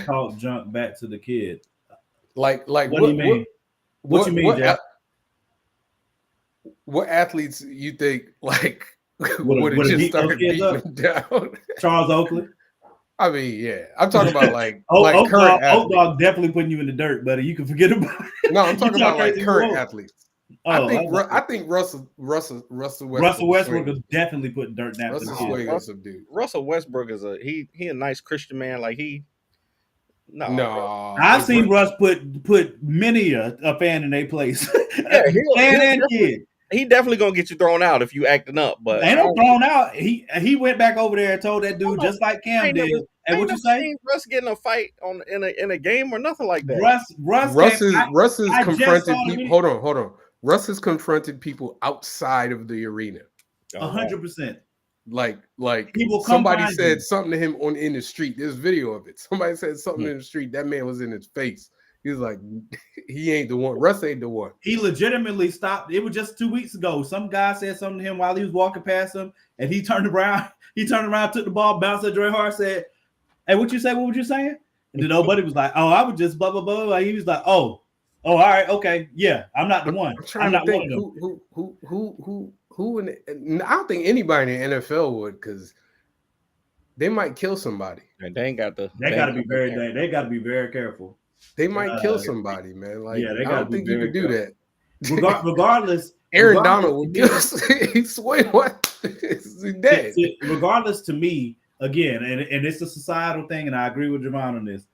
talk junk back to the kid. Like what do you mean? What you mean, Jack? What athletes you think would have just started beating them down? Charles Oakley. I mean, yeah. I'm talking about current Oak Dog definitely putting you in the dirt, buddy. You can forget about it. No, I'm talking about current athletes. I think Russell Westbrook is definitely putting dirt down. Russell Westbrook is he a nice Christian man. Like No, I've seen Russ put many a fan in their place. Yeah, he definitely gonna get you thrown out if you acting up. But ain't no thrown out. He went back over there and told that dude just like Cam did. Hey, what you say? Seen Russ getting a fight in a game or nothing like that. Russ has confronted people. Hold on. Russ has confronted people outside of the arena. 100%. Like people somebody said something to him in the street. There's video of it. Somebody said something in the street. That man was in his face. He was like, he ain't the one. Russ ain't the one. He legitimately stopped. It was just 2 weeks ago. Some guy said something to him while he was walking past him, and he turned around. He turned around, took the ball, bounced at Dre Hart, said, "Hey, what you say? What were you saying?" And then nobody was like, "Oh, I was just blah blah blah." Like, he was like, "Oh, all right, okay, yeah, I'm not the one. I'm not one of them." Who in the, I don't think anybody in the NFL would, because they might kill somebody. And they ain't got the. They got to be very. They got to be very careful. They might kill somebody, man. Like, yeah, I don't think you could do that. Regardless, Aaron Donald would kill. He's what? He's dead. Regardless, to me, again, and it's a societal thing, and I agree with Javon on this.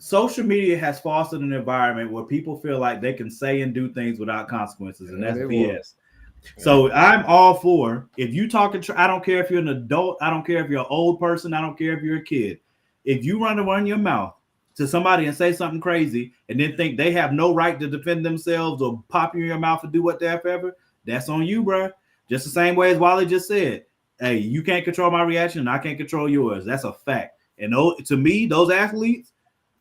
Social media has fostered an environment where people feel like they can say and do things without consequences, and that's BS. So I'm all for, if you talking, I don't care if you're an adult, I don't care if you're an old person, I don't care if you're a kid. If you run your mouth to somebody and say something crazy and then think they have no right to defend themselves or pop you in your mouth or do whatever, that's on you, bro. Just the same way as Wally just said. Hey, you can't control my reaction, and I can't control yours. That's a fact. And to me, those athletes,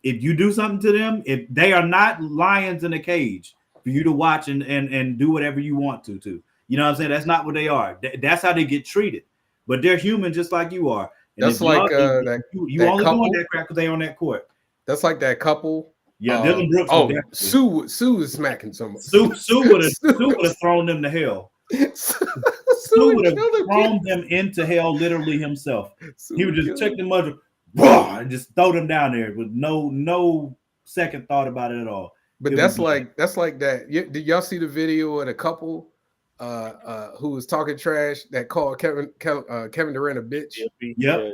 if you do something to them, if they are not lions in a cage for you to watch and do whatever you want to. You know what I'm saying? That's not what they are. That's how they get treated. But they're human just like you are. And that's like you only couple, doing that crap because they on that court. That's like that couple. Yeah, Dylan Brooks. Sue is smacking someone. Sue would have thrown them to hell. Sue would have thrown them into hell literally himself. He would just check them up and just throw them down there with no second thought about it at all. But that's like that. Did y'all see the video of the couple who was talking trash that called Kevin Durant a bitch? Yep.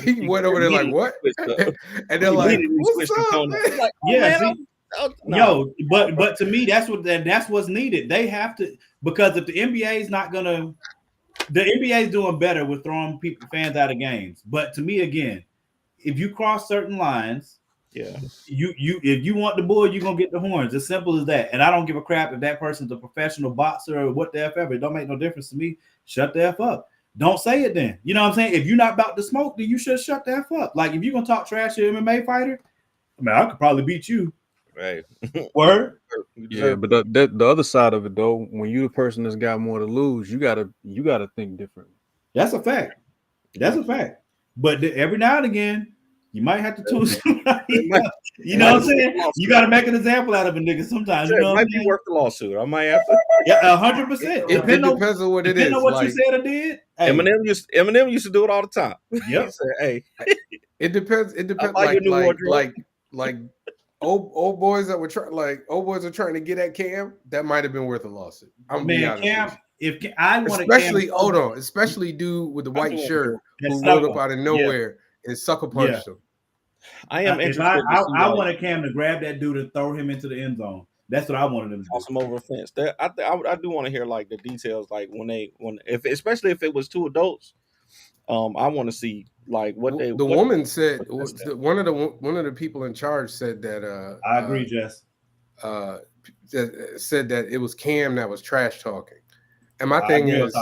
He went over there like, what? And they're like, what's up, man? Like, yeah, no. But to me, that's what's needed. They have to, because if the NBA is not gonna, the NBA is doing better with throwing fans out of games. But to me, again, if you cross certain lines, yeah, if you want the bull, you're gonna get the horns. As simple as that. And I don't give a crap if that person's a professional boxer or what the F ever. It don't make no difference to me. Shut the F up. Don't say it then. You know what I'm saying? If you're not about to smoke, then you should shut the F up. Like, if you're gonna talk trash to an MMA fighter, I mean, I could probably beat you. Right. Word. Yeah, but the other side of it though, when you the person that's got more to lose, you gotta think different. That's a fact. That's a fact. But every now and again, you might have to tune somebody. You know what I'm saying? You got to make an example out of a nigga sometimes. You know it might be worth the lawsuit. I might have to. Yeah, 100%. It depends on what it is. Depending on what you said or did. Hey. Eminem used to do it all the time. Yep. Hey. It depends. Like old boys that were trying to get at Cam, that might have been worth a lawsuit. I'm man, Cam. If I want especially dude with the white shirt who rolled up out of nowhere and sucker punched him. I am interested. I wanted Cam to grab that dude and throw him into the end zone. That's what I wanted him to toss him over a fence. I do want to hear like the details, like especially if it was two adults. I want to see like what they. The woman said one of the people in charge said that. I agree, Jess. Said that it was Cam that was trash talking, and my thing is,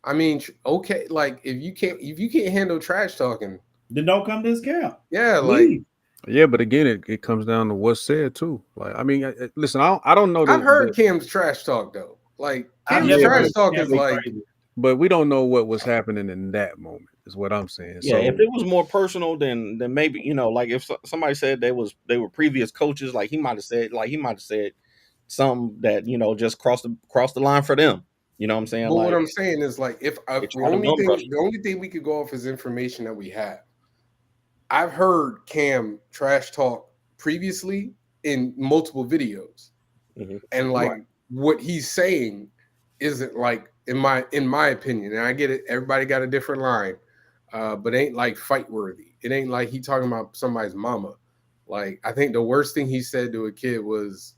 I mean, okay, like if you can't handle trash talking, then don't come to this camp. Yeah, like. Yeah, but again, it comes down to what's said too. Like, I mean, listen, I don't know. I've heard Cam's trash talk though. Like Cam's trash talk is like, but we don't know what was happening in that moment. Is what I'm saying. Yeah, so, if it was more personal, then maybe like if somebody said they were previous coaches, like he might have said something that just crossed the line for them. You know what I'm saying? But what I'm saying is like if the only thing we could go off is information that we have. I've heard Cam trash talk previously in multiple videos, and like what he's saying isn't like in my opinion. And I get it. Everybody got a different line, but ain't like fight worthy. It ain't like he talking about somebody's mama. Like I think the worst thing he said to a kid was,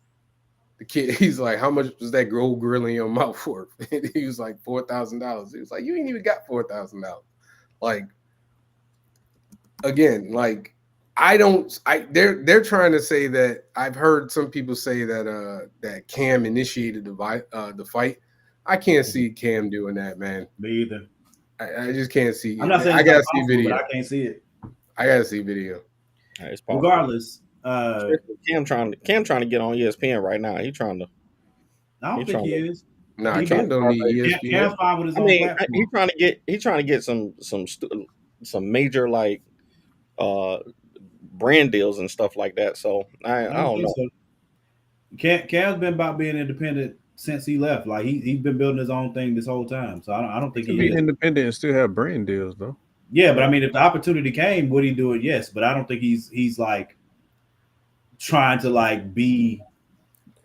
The kid, he's like, how much was that gold grill in your mouth worth? And he was like, $4,000. He was like, you ain't even got $4,000. Like, again, like they're trying to say that I've heard some people say that that Cam initiated the fight. I can't see Cam doing that, man. Me either. I just can't see. I'm not saying I gotta it's see possible, video. but I can't see it. I gotta see video. It's Regardless, Cam trying to get on ESPN right now. He trying to. I don't think he is. Nah, Cam don't need ESPN. Cam's fine with his own platform. He's trying to get some major like brand deals and stuff like that. So I don't know. So. Cam's been about being independent since he left. Like he's been building his own thing this whole time. So I don't think he can be independent and still have brand deals though. Yeah, but I mean, if the opportunity came, would he do it? Yes, but I don't think he's like trying to like be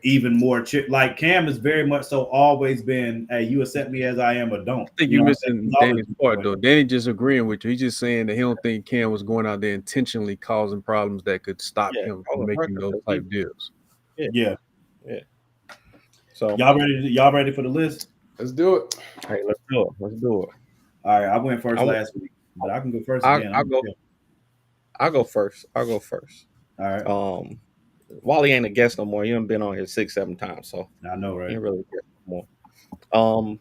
even more like Cam has very much so always been, hey, you accept me as I am or don't. I think you're missing Danny's part though. Danny just agreeing with you. He's just saying that he don't think Cam was going out there intentionally causing problems that could stop him from making those type deals. Yeah. So y'all ready for the list? Let's do it. All right, let's do it. All right, I went first last week, but I can go first again. I'll go first. All right. Wally ain't a guest no more. He done been on here 6-7 times, so I know, right? He ain't really a guest no more.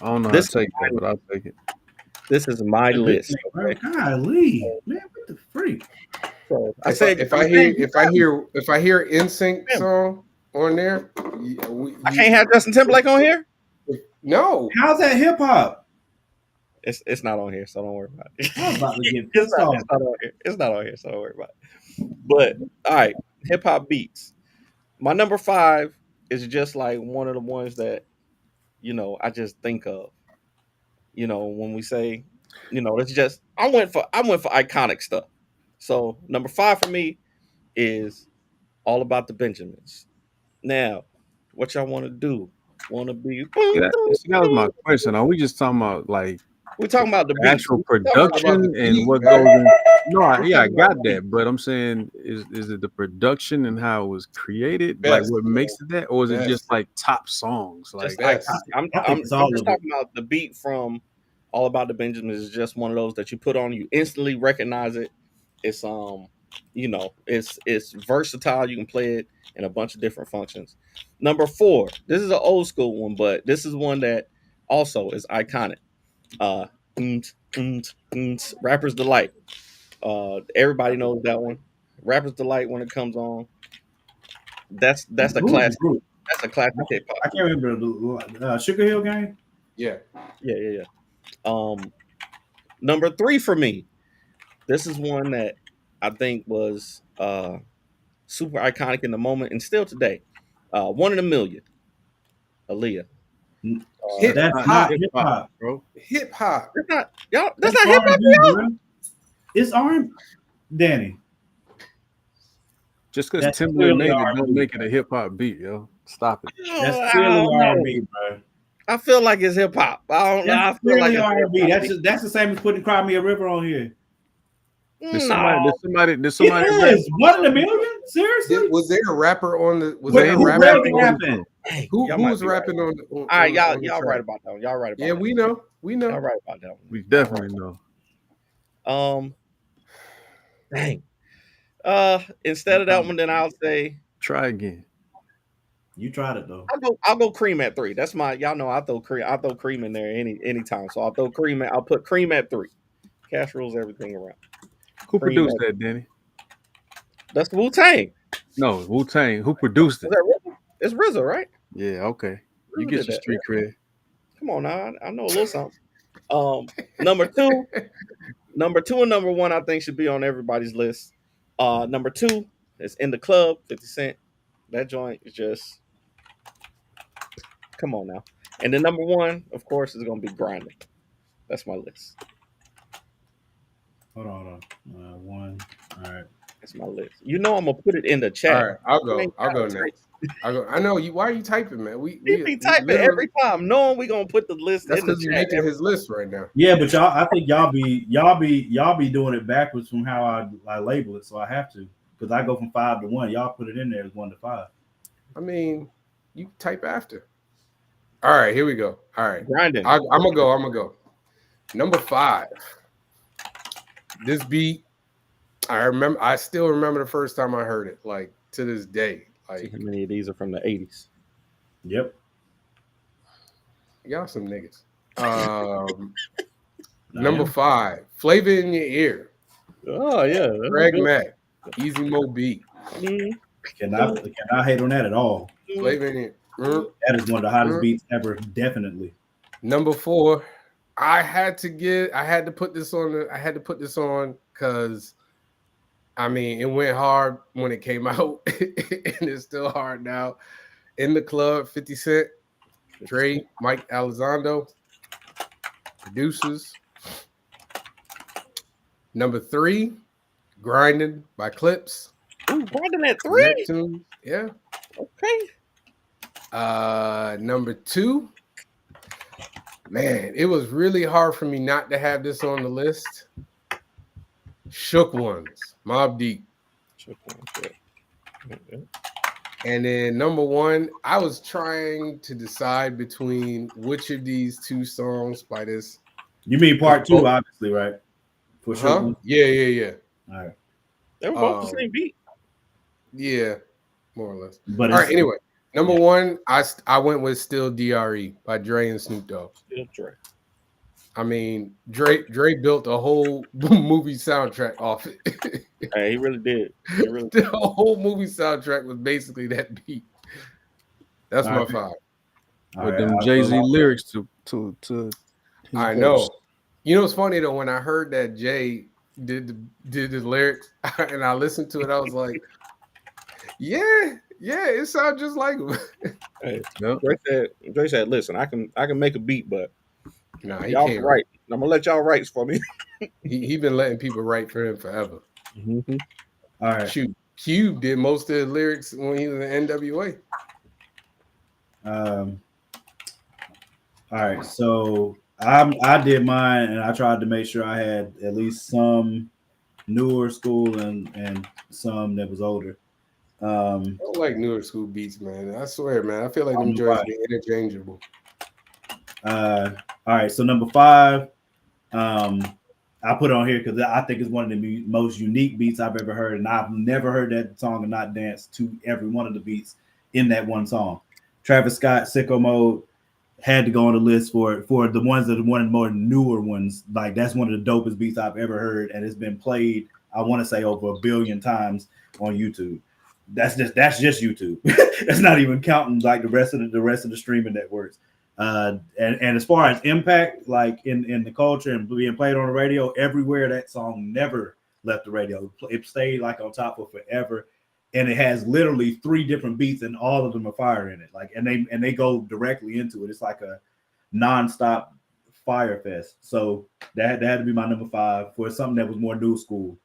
I don't know how to take that, but I'll take it. This is my list. Okay? Golly, man, what the freak? So if I hear NSYNC song on there, I can't have Justin Timberlake on here. No, how's that hip hop? It's not on here, so don't worry about it. I was about to get it's not on here. It's not on here, so don't worry about it. But all right, hip hop beats. My number 5 is just like one of the ones that I just think of. When we say, it's just I went for iconic stuff. So number 5 for me is All About the Benjamins. Now, what y'all want to do? Want to be? That was my question. Are we just talking about like? We're talking about the actual production and what goes in. No, I got that, but I'm saying, is it the production and how it was created, like what makes it that, or is it just like top songs? Like I'm just talking about the beat from All About the Benjamins. Is just one of those that you put on, you instantly recognize it. It's it's versatile. You can play it in a bunch of different functions. Number 4, this is an old school one, but this is one that also is iconic. Rapper's Delight. Everybody knows that one. Rapper's Delight when it comes on. That's a classic. That's a classic hip hop. I can't remember the Sugar Hill Gang. Yeah. Number 3 for me. This is one that I think was super iconic in the moment and still today. 1 in a Million. Aaliyah. That's not hip hop, bro. Hip hop. That's not y'all. That's not hip hop, y'all. It's R&B, Danny. Just because Timberlake made it, don't make it a hip hop beat, yo. Stop it. That's clearly R&B, bro. I feel like it's hip hop. I feel like it's R&B. That's the same as putting "Cry Me a River" on here. Did somebody? It is 1 in a million. Seriously? Was there a rapper on the? Was there a rapper? Who was rapping on? All right, y'all right about that one. Y'all right about. Yeah, we know. Y'all right about that one. We definitely know. Dang. Instead of that one, then I'll say try again. You tried it though. I'll go Cream at 3. That's my. Y'all know I throw Cream in there anytime. So I'll throw Cream. I'll put Cream at 3. Cash rules everything around. Who produced that, Danny? That's Wu-Tang. No, Wu-Tang. Who produced it? It's RZA, right? Yeah, okay. You get your street cred. Come on now. I know a little something. Number 2 and number 1, I think should be on everybody's list. Number 2 is In the Club, 50 Cent. That joint is just, come on now. And then number 1, of course, is going to be Grinding. That's my list. Hold on. 1. All right. That's my list. I'm gonna put it in the chat. All right, I'll go next. I know you. Why are you typing, man? We be typing every time, knowing we gonna put the list. That's in the because you're making his list right now. Yeah, but I think y'all be doing it backwards from how I label it, so I have to, because I go from 5 to 1. Y'all put it in there as 1 to 5. I mean, You can type after. All right, here we go. All right, Grinding. I'm gonna go. Number 5. This beat, I still remember the first time I heard it, like to this day. See Like, how many of these are from the 80s. Yep. y'all some niggas. Number 5, Flavor in Your Ear. Oh yeah, Greg Mack, Easy Mo Beat. Cannot hate on that at all. Flavor in Your Ear. That is one of the hottest beats ever, definitely. Number 4, I had to put this on because I mean it went hard when it came out, and it's still hard now. In the Club, 50 Cent, Dre, Mike Elizondo, producers. Number 3, Grinding by Clips. Ooh, Grinding at 3. Neptune, yeah. Okay. Number 2, man, it was really hard for me not to have this on the list. Shook Ones, Mobb Deep. And then number 1, I was trying to decide between which of these 2 songs by this. You mean part 2, obviously, right? For sure. Huh? Yeah. All right. They were both the same beat. Yeah, more or less. But all right, anyway. Number 1, I went with Still DRE by Dre and Snoop Dogg. Still Dre. I mean, Dre built a whole movie soundtrack off it. Hey, he really did. The whole movie soundtrack was basically that beat. That's my 5. With them Jay-Z lyrics to I know. You know, it's funny though, when I heard that Jay did the lyrics and I listened to it, I was like, yeah, it sounds just like him. Hey, Dre said, listen, I can make a beat, but nah, he y'all can't write. I'm gonna let y'all write for me. he been letting people write for him forever. Mm-hmm. All right. Shoot, Cube did most of the lyrics when he was in NWA. All right, so I did mine, and I tried to make sure I had at least some newer school and some that was older. I don't like newer school beats, man. I swear, man. I feel like them joints get interchangeable. All right, so number 5, I put on here because I think it's one of the most unique beats I've ever heard, and I've never heard that song and not danced to every one of the beats in that one song. Travis Scott, Sicko Mode, had to go on the list for the ones that are one of the more newer ones. Like, that's one of the dopest beats I've ever heard, and it's been played, I want to say, over 1 billion times on YouTube. That's just YouTube. That's not even counting like the rest of the streaming networks. And as far as impact, like in the culture and being played on the radio, everywhere, that song never left the radio. It stayed like on top for forever. And it has literally 3 different beats, and all of them are fire in it. Like, and they go directly into it. It's like a nonstop fire fest. So that had to be my number 5 for something that was more new school.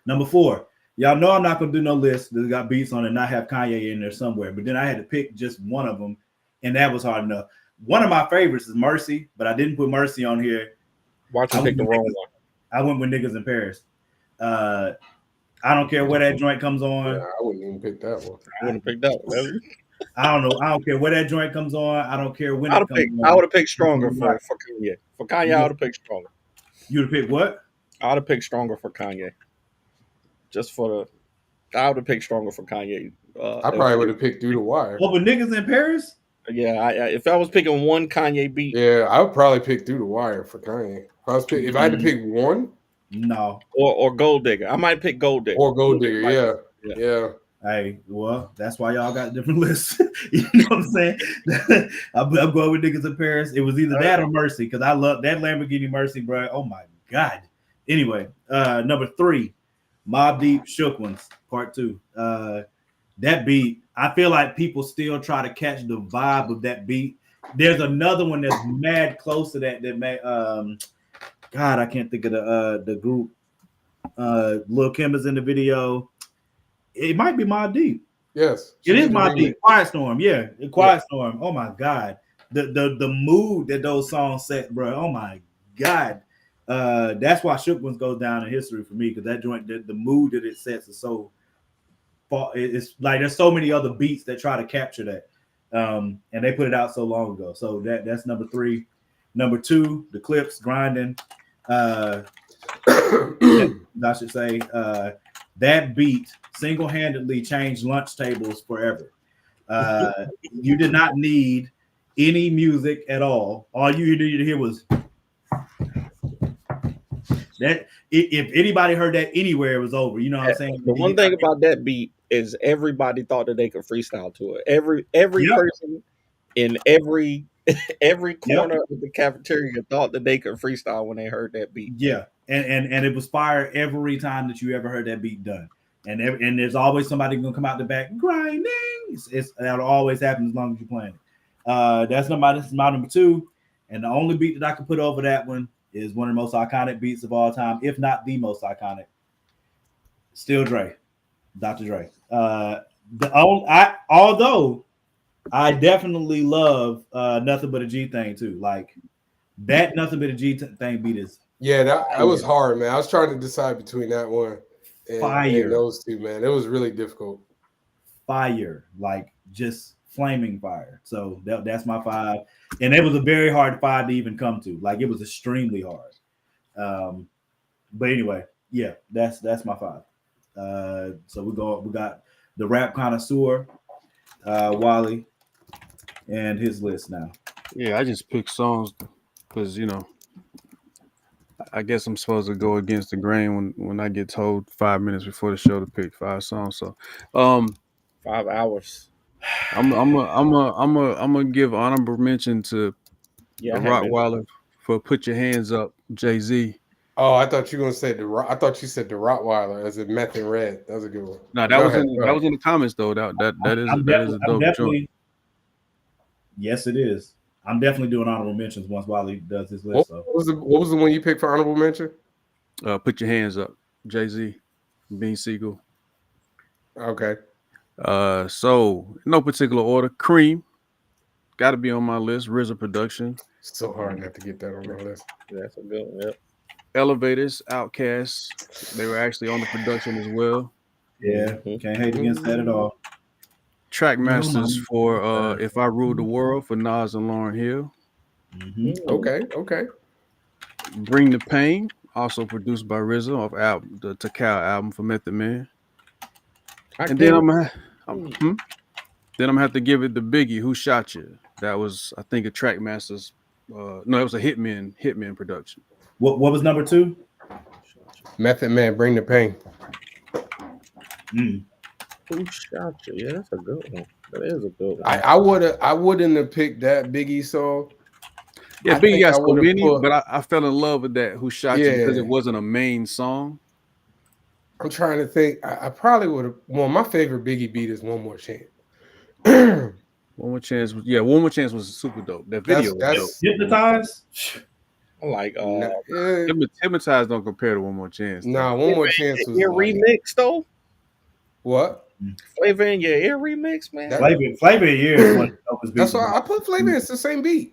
Number 4, y'all know I'm not gonna do no list that got beats on it and not have Kanye in there somewhere. But then I had to pick just one of them, and that was hard enough. One of my favorites is Mercy, but I didn't put Mercy on here. Watch him pick the wrong one. I went with Niggas in Paris. I don't care where that joint comes on. Yeah, I wouldn't even pick that one. I wouldn't have picked that one. I don't know. I don't care where that joint comes on. I don't care when it comes on. I would have picked Stronger for Kanye. For Kanye, I would have picked Stronger. You would have picked what? I would have picked Stronger for Kanye. I would have picked Stronger for Kanye. I probably would have picked Through the Wire. Over Niggas in Paris? Yeah, if I was picking one Kanye beat. Yeah, I would probably pick Through the Wire for Kanye. If I had to pick one? No. Or Gold Digger. I might pick Gold Digger. Or Gold Digger, yeah. Hey, well, that's why y'all got different lists. You know what I'm saying? I'm going with Niggas in Paris. It was either that or Mercy, because I love that Lamborghini Mercy, bro. Oh my God. Anyway, number 3, Mobb Deep, Shook Ones, part 2. That beat, I feel like people still try to catch the vibe of that beat. There's another one that's mad close to that made God, I can't think of the group. Lil Kim is in the video. It might be Mobb Deep. Yes, it is Mobb Deep. Quiet Storm, yeah, Quiet Storm. Oh my God, the mood that those songs set, bro. Oh my God, that's why Shook Ones goes down in history for me, because that joint, the mood that it sets is so. It's like there's so many other beats that try to capture that. And they put it out so long ago. So that's number 3. Number 2, the Clips grinding. I should say that beat single-handedly changed lunch tables forever. You did not need any music at all. All you needed to hear was that. If anybody heard that anywhere, it was over. You know what I'm saying? The one thing about that beat is everybody thought that they could freestyle to it. Every person in every corner of the cafeteria thought that they could freestyle when they heard that beat. Yeah, and it was fire every time that you ever heard that beat done. And there's always somebody gonna come out the back grinding. That'll always happen as long as you're playing it. That's my number 2, and the only beat that I can put over that one is one of the most iconic beats of all time, if not the most iconic. Still Dre, Dr. Dre. Although I definitely love Nothing But a G Thing too. Like that Nothing But a G Thing beat is that was hard, man. I was trying to decide between that one and those two, man. It was really difficult. Fire, like just flaming fire. So that's my 5, and it was a very hard 5 to even come to. Like it was extremely hard. But anyway, yeah, that's my 5. So we got the rap connoisseur, Wally, and his list now. Yeah, I just picked songs because I guess I'm supposed to go against the grain when I get told 5 minutes before the show to pick 5 songs. So, 5 hours. I'm gonna give honorable mention to the Rottweiler for "Put Your Hands Up," Jay-Z. Oh, I thought you were gonna say I thought you said the Rottweiler as in Meth and Red. That was a good one. No, that was in the comments though. That is a dope joint. Yes, it is. I'm definitely doing honorable mentions once Wally does his list. What was the one you picked for honorable mention? Put Your Hands Up, Jay-Z, Bean Siegel. Okay. So no particular order. Cream, got to be on my list. RZA production. So hard not to get that on my list. That's a good one. Yep. Elevators, Outkast, they were actually on the production as well. Yeah, can't hate against that at all. Trackmasters for If I Ruled the World for Nas and Lauryn Hill. Okay. Bring the Pain, also produced by RZA off the Takao album for Method Man. And then I'm gonna have to give it to Biggie, Who Shot You. That was, I think, a Trackmasters. No, it was a Hitman production. What was number 2? Method Man, Bring the Pain. Who Shot You? Yeah, that's a good one. That is a good one. I wouldn't have picked that Biggie song. Yeah, Biggie got so many, but I fell in love with that Who Shot You because it wasn't a main song. I'm trying to think. I probably would have. Well, my favorite Biggie beat is One More Chance. One More Chance was super dope. That video was dope. Hypnotized. Like Hypnotized don't compare to One More Chance. Nah, One More Chance was your remix though. What? Flavor in Your Ear remix, man. Flavor in Your Ear is one of the dopest beats. That's why I put Flavor in. It's the same beat.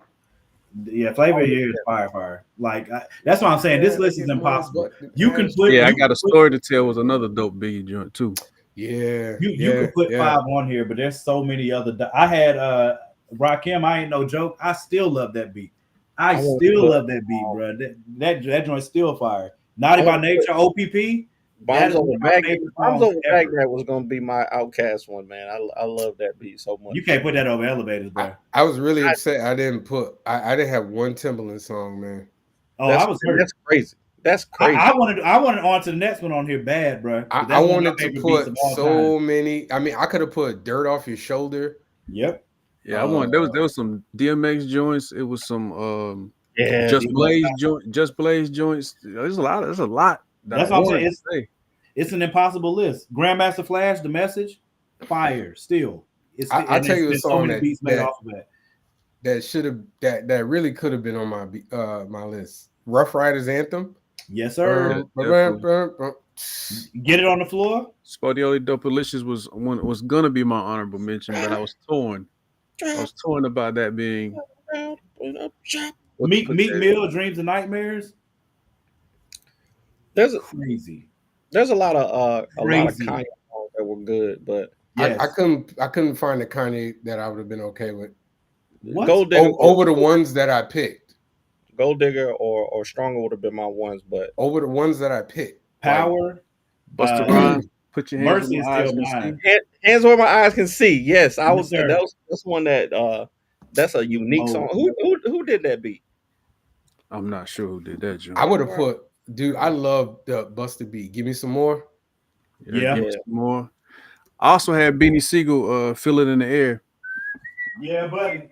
Yeah, Flavor in Your Ear is fire. Like that's what I'm saying. This list is impossible. You can put. Yeah, I got a story to tell. Was another dope Biggie joint too. Yeah, you can put 5 on here, but there's so many other. I had Rakim. I ain't no joke. I still love that beat. I still love that beat, bro. That joint's still fire. Naughty by Nature, OPP. Bombs over Baghdad was gonna be my Outkast one, man. I love that beat so much. You can't put that over Elevators, bro. I was really upset. I didn't have one Timbaland song, man. Oh, I was hurt. That's crazy. That's crazy. I wanted on to the next one on here bad, bro. I wanted to put so many. I mean, I could have put Dirt Off Your Shoulder. Yep. Yeah, there was some DMX joints. It was some Just Blaze joints. There's a lot. That's what I'm saying. It's an impossible list. Grandmaster Flash, The Message, fire. Still, I tell you a song that really could have been on my list. Rough Riders Anthem. Yes, sir. Get It on the Floor. Spodioli Dopalicious was gonna be my honorable mention, but I was torn. About that being Meek Mill, Dreams and Nightmares. There's a lot of Kanye songs that were good, but Yes. I couldn't find the Kanye that I would have been okay with. What? Gold Digger, Over the ones that I picked. Gold Digger or Stronger would have been my ones, but Over the ones that I picked. Power. Busta Rhymes, put your hands Mercy where is my eyes still can see. mine. hands where my eyes can see. Yes, I Yes, was. sir. That's one that. That's a unique Mo. song. Who did that beat? I'm not sure who did that, Joe. I would have put, dude, I love the Busta beat. Give me some more. Yeah. Give me some more. I also had Beanie Siegel, Feel It in the Air. Yeah, buddy.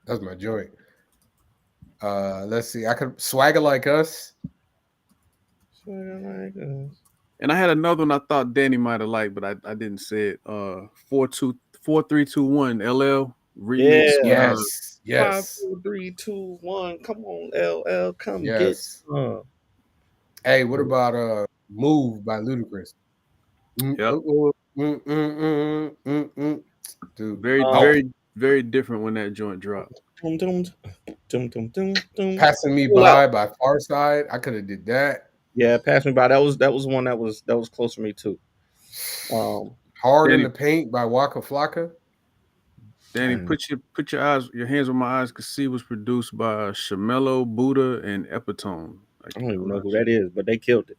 That's my joint. Let's see. I could Swagger Like Us. And I had another one I thought Danny might have liked, but I didn't say it. 4321 LL remix. Yeah. Yes. 5, 4, 3, 2, 1. Come on, LL, come get. Yes. Hey, what about Move by Ludacris? Yep. Dude. Very, very different when that joint dropped. Passing Me By Farside. I could have did that. Yeah, Pass Me By. That was one that was close to me too. Hard in the Paint by Waka Flocka. Danny, put your hands where my eyes could see was produced by Shamello, Buddha, and Epitone. I don't even know who that is, but they killed it.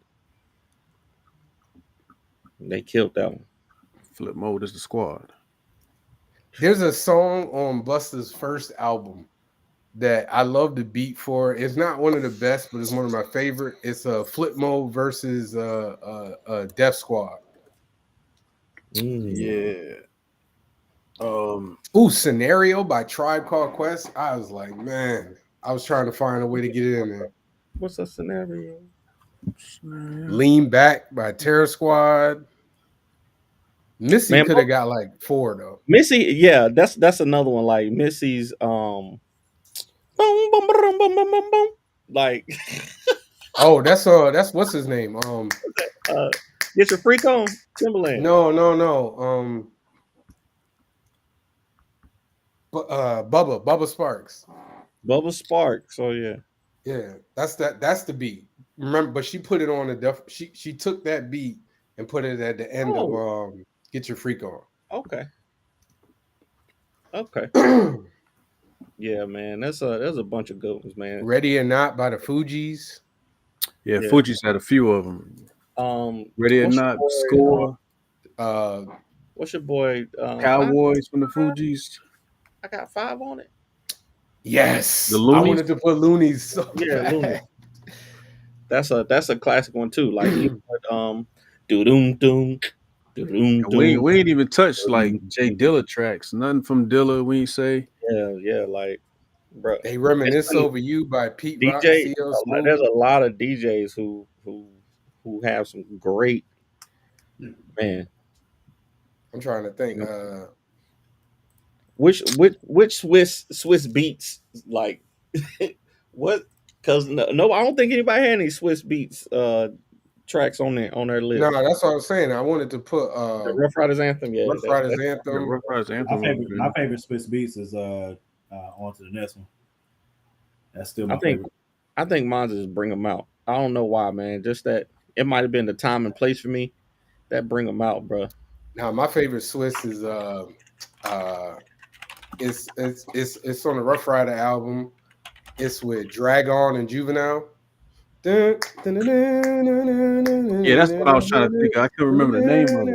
They killed that one. Flip Mode is the squad. There's a song on Busta's first album that I love the beat for. It's not one of the best, but it's one of my favorite. It's Flip Mode versus Def Squad. Yeah. Scenario by Tribe Called Quest. I was like, man, I was trying to find a way to get it in there. What's a scenario? Lean Back by Terror Squad. Missy could have got like 4 though. Missy, yeah, that's another one. Like Missy's boom, boom, boom, boom, boom, boom, boom. Like oh, that's what's his name? Get Your Freak On, Timberland. No. Bubba Sparks. Bubba Sparks. Oh yeah. Yeah, that's the beat. Remember, but she put it on the she took that beat and put it at the end of Get Your Freak On. Okay. Yeah, man. There's a bunch of good ones, man. Ready or Not by the Fugees. Yeah, Fugees had a few of them. Ready or Not, Score. What's your boy? Cowboys from the Fugees. I got 5 on it. Yes, the Loonies. I wanted to put Loonies. So bad. Loonies. That's a classic one too. Like doom doom. We ain't even touched like Jay Dilla tracks. Nothing from Dilla. We ain't say. Yeah, like bro. They Reminisce Over You by Pete Rock. DJ. There's a lot of DJs who have some great man. I'm trying to think. Which Swiss beats like what? Because no, I don't think anybody had any Swiss beats tracks on their list. No, that's what I was saying. I wanted to put the Rough Riders Anthem. Yeah, Rough Riders Anthem. Rough Riders Anthem. My favorite Swiss beats is on to the next one. That's still my favorite. I think mine's is Bring 'Em Out. I don't know why, man. Just that it might have been the time and place for me. That Bring 'Em Out, bro. Now my favorite Swiss is it's on the Rough Rider album. It's with Drag On and Juvenile. Yeah, that's what I was trying to think of. I couldn't remember the name of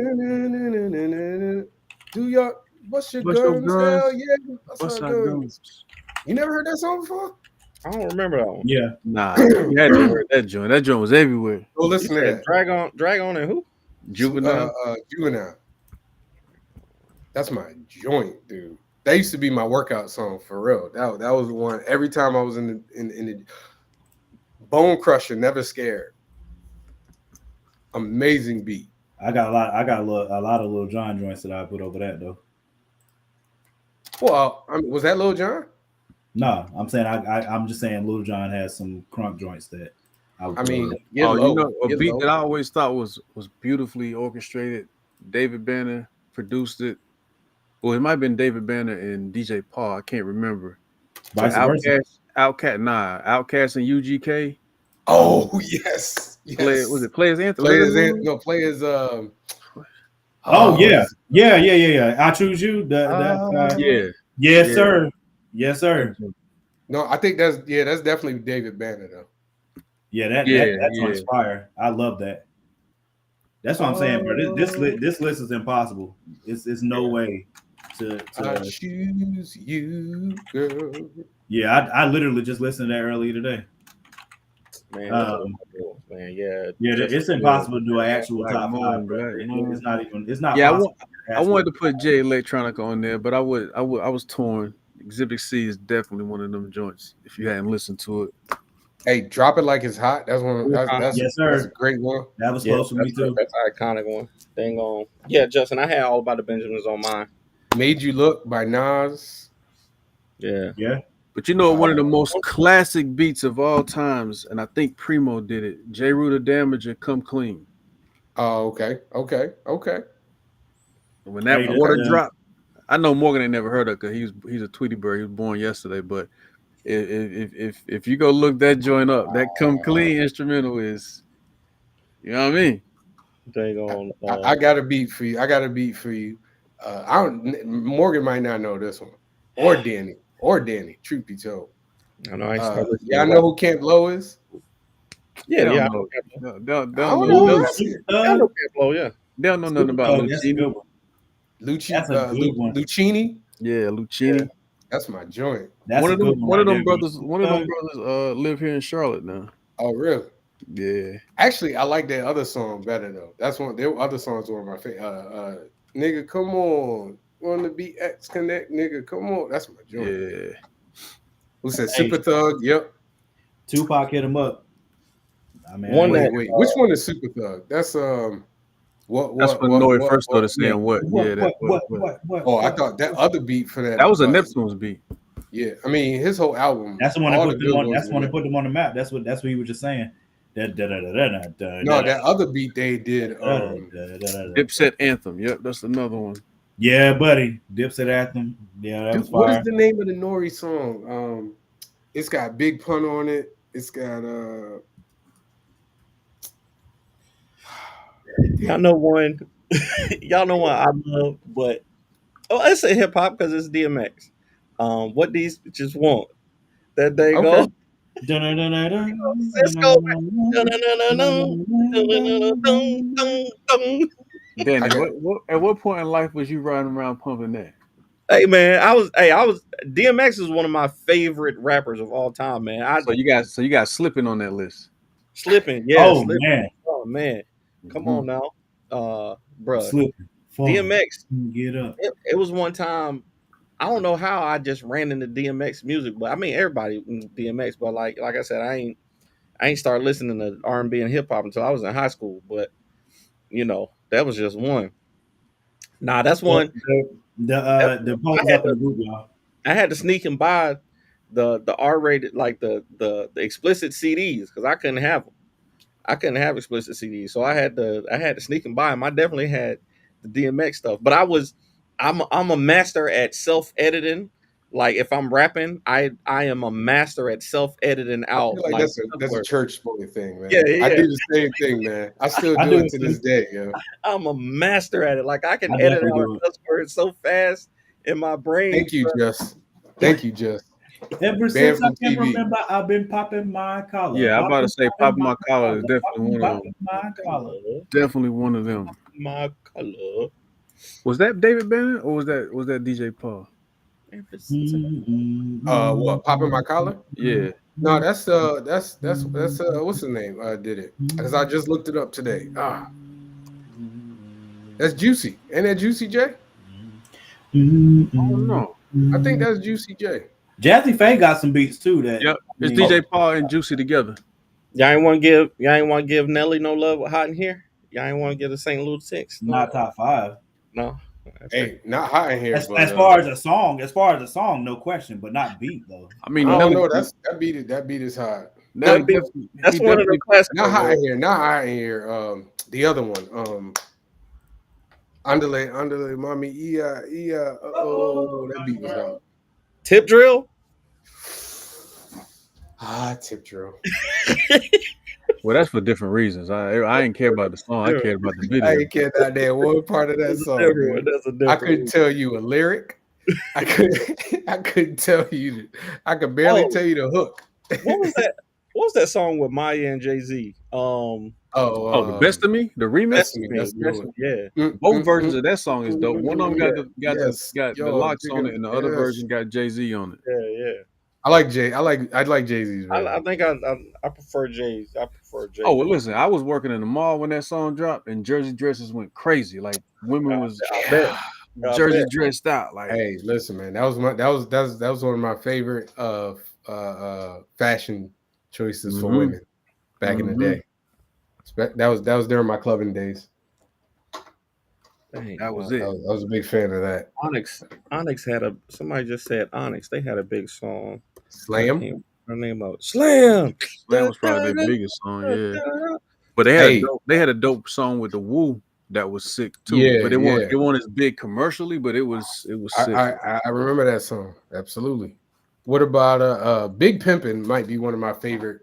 it. What's your guns? Hell yeah. What's our guns? You never heard that song before? I don't remember that one. Yeah. Nah, you had to hear that joint. That joint was everywhere. Go listen to that. Drag On and who? Juvenile. Juvenile. That's my joint, dude. That used to be my workout song for real. That was the one. Every time I was in the Bone Crusher, Never Scared. Amazing beat. I got a lot of Lil Jon joints that I put over that though. Well, was that Lil Jon? No, I'm saying I'm just saying Lil Jon has some crunk joints that a beat that I always thought was beautifully orchestrated. David Banner produced it. Well, it might have been David Banner and DJ Paul. I can't remember. Vice versa. Outkast and UGK. Oh yes, yes. Was it Players Anthem? Players. Oh yeah. I choose you. Yeah. Yes, Yeah. sir. Yes, sir. No, I think that's definitely David Banner though. Yeah, that song's fire. I love that. That's what I'm saying, bro. This list is impossible. It's no way to I choose you, girl. Yeah, I literally just listened to that earlier today. Man, yeah, it's impossible to do an actual top five. It's not even. It's not. Yeah, possible. I wanted to put Jay Electronica on there, but I was torn. Exhibit C is definitely one of them joints. If you hadn't listened to it, hey, Drop It Like It's Hot. That's one. That's yes, sir. That's a great one. That was close for me too. That's an iconic one. Dang on. Yeah, Justin, I had All About the Benjamins on mine. Made You Look by Nas. Yeah. But you know, one of the most classic beats of all times, and I think Primo did it. J. Rue Damager, Come Clean. Oh, okay. When that water dropped, I know Morgan ain't never heard of it because he's a Tweety Bird. He was born yesterday. But if you go look that joint up, that Come Clean instrumental is, you know what I mean? Dang on. I got a beat for you. Morgan might not know this one, or Danny. Truth be told. I know. Y'all know who Camp Low is? Yeah. They don't know Camp Low. Yeah. They don't know nothing about Lucini. That's a good one. Lucini. Yeah, Lucini. Yeah, that's my joint. One of them brothers live here in Charlotte now. Oh, really? Yeah. Actually, I like that other song better though. That's one. Their other songs were my favorite. Nigga, come on. Want to be X Connect, nigga? Come on. That's my joint. Yeah. Who said Super Thug? Yep. Tupac hit him up. I mean, wait. Which one is Super Thug? That's What? That's when Noe first started saying what? What? Oh, I thought that other beat for that. That was a Neptune's beat. Yeah, I mean his whole album. That's the one that put them on. That's the one that put them on the map. That's what he was just saying. No, that other beat they did. Dipset Anthem. Yep, that's another one. Yeah, buddy. Dipset Anthem. Yeah, that was fire. What is the name of the Nori song? It's got Big Pun on it. It's got Y'all know one. Y'all know one I love, but it's a hip hop because it's DMX. What these bitches want? That they go. Cisco. Danny, at what point in life was you riding around pumping that? Hey man, I was DMX is one of my favorite rappers of all time, man. So you got Slipping on that list. Slipping, yeah. Oh Slipping. man. Oh man. Come on now. Bruh. Slipping. DMX. Get up. It was one time. I don't know how I just ran into DMX music, but I mean everybody DMX, but like I said, I ain't started listening to R&B and hip hop until I was in high school. But you know, that was just one. Nah, that's one. The post up in the group, y'all. I had to sneak and buy the R-rated, like the explicit CDs because I couldn't have them. I couldn't have explicit CDs, so I had to sneak and buy them. I definitely had the DMX stuff, but I'm a master at self-editing. Like if I'm rapping, I am a master at self-editing out. Like that's a church boy thing, man. Yeah. I do the same thing, man. I still do it to this day, yo. I'm a master at it. Like I can edit out cuss words so fast in my brain. Thank you, Jess. Ever since I can remember, I've been popping my collar. Yeah, I'm about to say popping my collar is definitely one of them. Definitely one of them. My color. Was that David Bennett or was that DJ Paul? What? Popping my collar? Yeah. No, that's what's his name? Did it because I just looked it up today. That's Juicy. Ain't that Juicy J? I don't know. I think that's Juicy J. Jazzy Faye got some beats too. Yep, it's DJ Paul and Juicy together. Y'all ain't want to give Nelly no love with Hot in Here. Y'all ain't want to give the St. Louis 6. Not top 5. No. Hey, not Hot in Here. As far as a song, no question, but not beat though. I mean, I don't know. That beat is hot. That's one of the classics. Not Hot in Here. The other one. Andale, mommy, that beat was hot. Tip Drill? Tip Drill. Well, that's for different reasons. I ain't care about the song. I cared about the I video. ain't care that damn one part of that That's a song, different one. dude. That's a I different couldn't one. tell you a lyric. I couldn't tell you. I could barely Oh. tell you the hook. What was that? What was that song with Maya and Jay-Z? Oh, the Best of Me, the remix. Best of Me. That's a good Best one. of Me, yeah. Both versions of that song is dope. One of them got Yes. the Yo, locks on it, and the other yes. version got Jay-Z on it. Yeah. I like Jay-Z's version. I think I prefer Jay's. I prefer Jay. Oh well, listen, I was working in the mall when that song dropped, and jersey dresses went crazy. Like women was I bet. jersey dressed out. Like, Hey, listen, man, that was one of my favorite fashion choices for women back in the day. That was during my clubbing days. Dang, that was I it. was a big fan of that. Onyx had somebody just said Onyx. They had a big song. Slam. Her name out. Slam. Slam was probably their biggest song, yeah. But they had a dope song with the Woo that was sick too. Yeah, but it wasn't as big commercially, but it was sick. I remember that song. Absolutely. What about Big Pimpin' might be one of my favorite.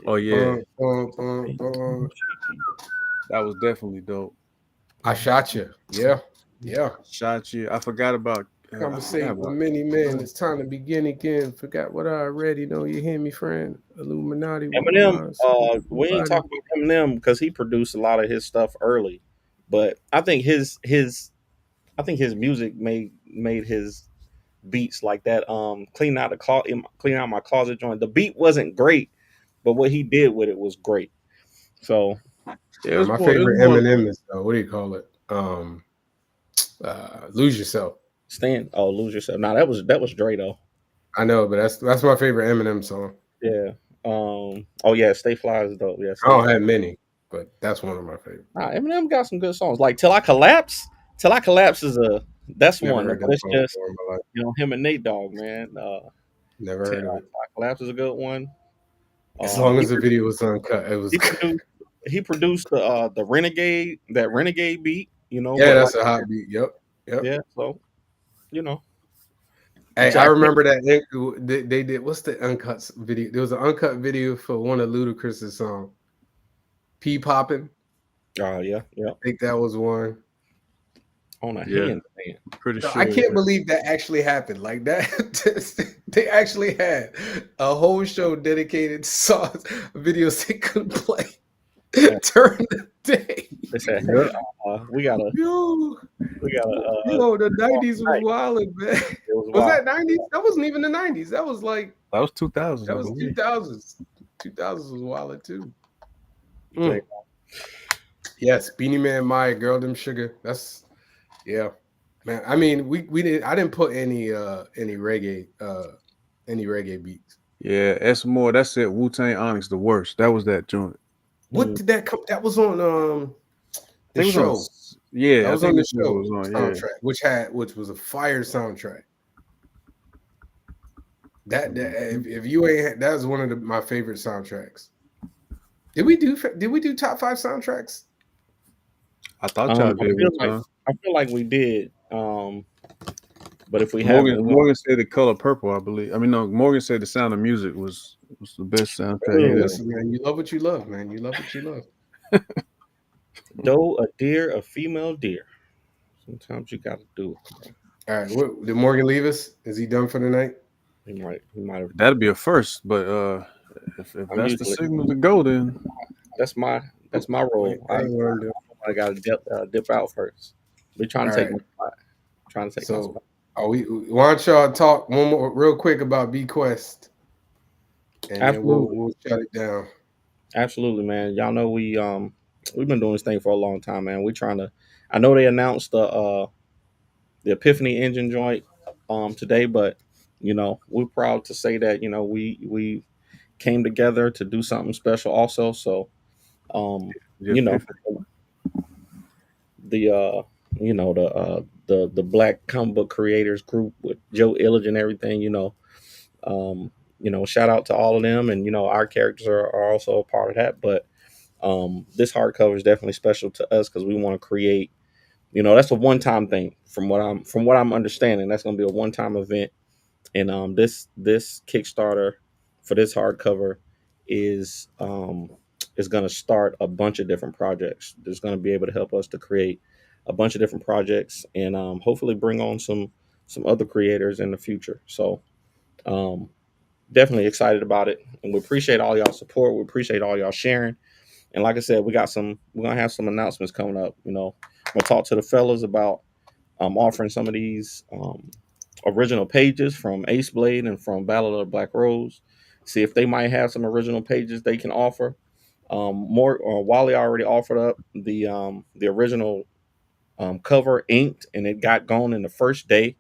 Oh yeah. That was definitely dope. I Shot You. Yeah. Shot You. I forgot about Conversate with many men. It's time to begin again. Forgot what I already know. You hear me, friend? Illuminati. Eminem. We ain't talking about Eminem because he produced a lot of his stuff early, but I think his music made his beats like that. Clean out my closet joint. The beat wasn't great, but what he did with it was great. So yeah, my favorite Eminem is what do you call it? Lose Yourself. Lose Yourself. Nah, that was Dre though. I know, but that's my favorite Eminem song. Yeah. Oh yeah, Stay Fly is dope. Yeah. I don't have many, but that's one of my favorites. Eminem got some good songs. Like Till I Collapse. Till I Collapse is that's Never one. heard But it's that just song in my life. him and Nate Dogg, man. Never heard of it. Till I Collapse is a good one. As long as the video was uncut, it was. He produced the Renegade beat. Yeah, that's a hot beat. Yep. Yeah. So Hey, I remember that they did. What's the uncut video? There was an uncut video for one of Ludacris's songs, "P Poppin'." Oh yeah. I think that was one. On a hand, man. Pretty sure. I can't believe that actually happened. Like that, they actually had a whole show dedicated to songs, videos they couldn't play during the day. They said, we gotta. The 90s was wild, man. Was that 90s? That wasn't even the 90s. That was 2000s. That was 2000s. 2000s was wild too. Yes, Beanie Man, Maya, Girl Them Sugar. That's man. I mean, we didn't. I didn't put any reggae beats. Yeah, S more. That's it. Wu-Tang Onyx, the worst. That was that joint. What did that come? That was on the show. That was on the show soundtrack, which was a fire soundtrack. That if you ain't, that was one of my favorite soundtracks. Did we do top 5 soundtracks? I thought y'all did. I feel like we did. But if we Morgan said The Color Purple, I believe. I mean, no, Morgan said The Sound of Music was the best soundtrack. Listen, man, you love what you love, man. You love what you love. Doe, a deer, a female deer. Sometimes you got to do it. All right, did Morgan leave us? Is he done for the night? He might have. That'd be a first, but if that's the signal to go, then that's my role. I got to dip out first. We're trying to take my spot. Trying to take my spot. Why don't y'all talk one more real quick about Bequest, and then we'll shut it down. Absolutely, man. Y'all know we've been doing this thing for a long time, man. We're trying to. I know they announced the Epiphany engine joint today, but we're proud to say that we came together to do something special also. So the Black Comic Book Creators Group with Joe Illage and everything, shout out to all of them, and our characters are also a part of that. But this hardcover is definitely special to us because we want to create. That's a one-time thing from what I'm understanding. That's going to be a one-time event, and this Kickstarter for this hardcover is is going to start a bunch of different projects. That's going to be able to help us to create a bunch of different projects, and hopefully bring on some other creators in the future. So definitely excited about it, and we appreciate all y'all support. We appreciate all y'all sharing. And like I said, we're gonna have some announcements coming up. We'll talk to the fellas about offering some of these original pages from Ace Blade and from Battle of the Black Rose. See if they might have some original pages they can offer. Wally already offered up the original cover inked, and it got gone in the first day.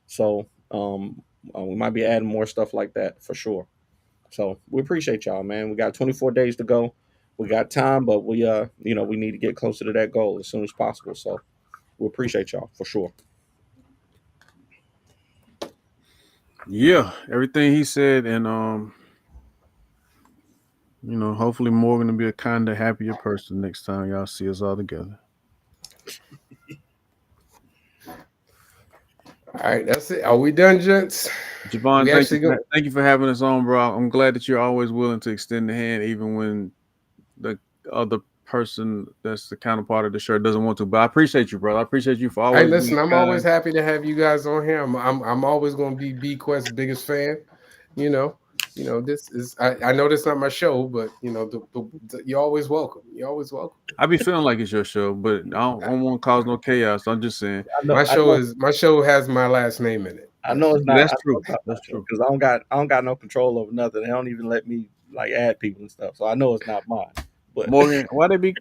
So we might be adding more stuff like that for sure. So we appreciate y'all, man. We got 24 days to go. We got time, but we we need to get closer to that goal as soon as possible. So we appreciate y'all for sure. Yeah, everything he said, and hopefully Morgan will be a kinder, happier person next time y'all see us all together. All right, that's it. Are we done, gents? Javon, thank you for having us on, bro. I'm glad that you're always willing to extend the hand, even when the other person that's the counterpart of the shirt doesn't want to. But I appreciate you, bro. I appreciate you for always. Hey, listen, I'm always happy to have you guys on here. I'm always going to be Bequest's biggest fan. This is I know this is not my show, but you're always welcome. You're always welcome. I be feeling like it's your show, but I don't want to cause no chaos. I'm just saying my show has my last name in it. I know it's not. That's true. That's true. Because I don't got no control over nothing. They don't even let me like add people and stuff. So I know it's not mine. But Morgan, why they be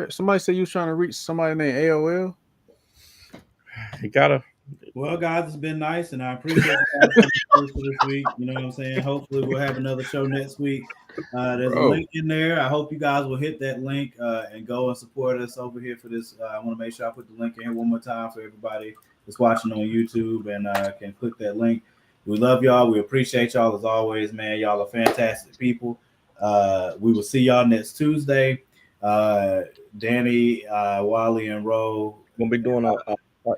somebody said you was trying to reach somebody named AOL? You gotta. Well, guys, it's been nice, and I appreciate you guys for this week. You know what I'm saying? Hopefully, we'll have another show next week. There's a link in there. I hope you guys will hit that link and go and support us over here for this. I want to make sure I put the link in here one more time for everybody that's watching on YouTube and can click that link. We love y'all. We appreciate y'all as always, man. Y'all are fantastic people. We will see y'all next Tuesday. Danny, Wally, and Ro gonna be doing a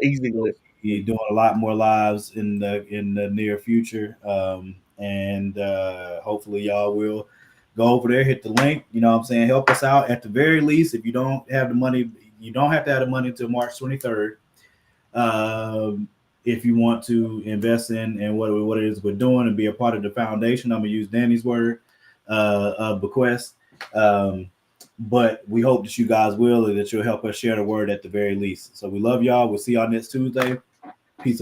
easy list. You're doing a lot more lives in the near future, and hopefully y'all will go over there, hit the link. You know what I'm saying? Help us out at the very least. If you don't have the money, you don't have to have the money until March 23rd. If you want to invest in what it is we're doing and be a part of the foundation, I'm gonna use Danny's word of Bequest. But we hope that you guys will, and that you'll help us share the word at the very least. So we love y'all. We'll see y'all next Tuesday.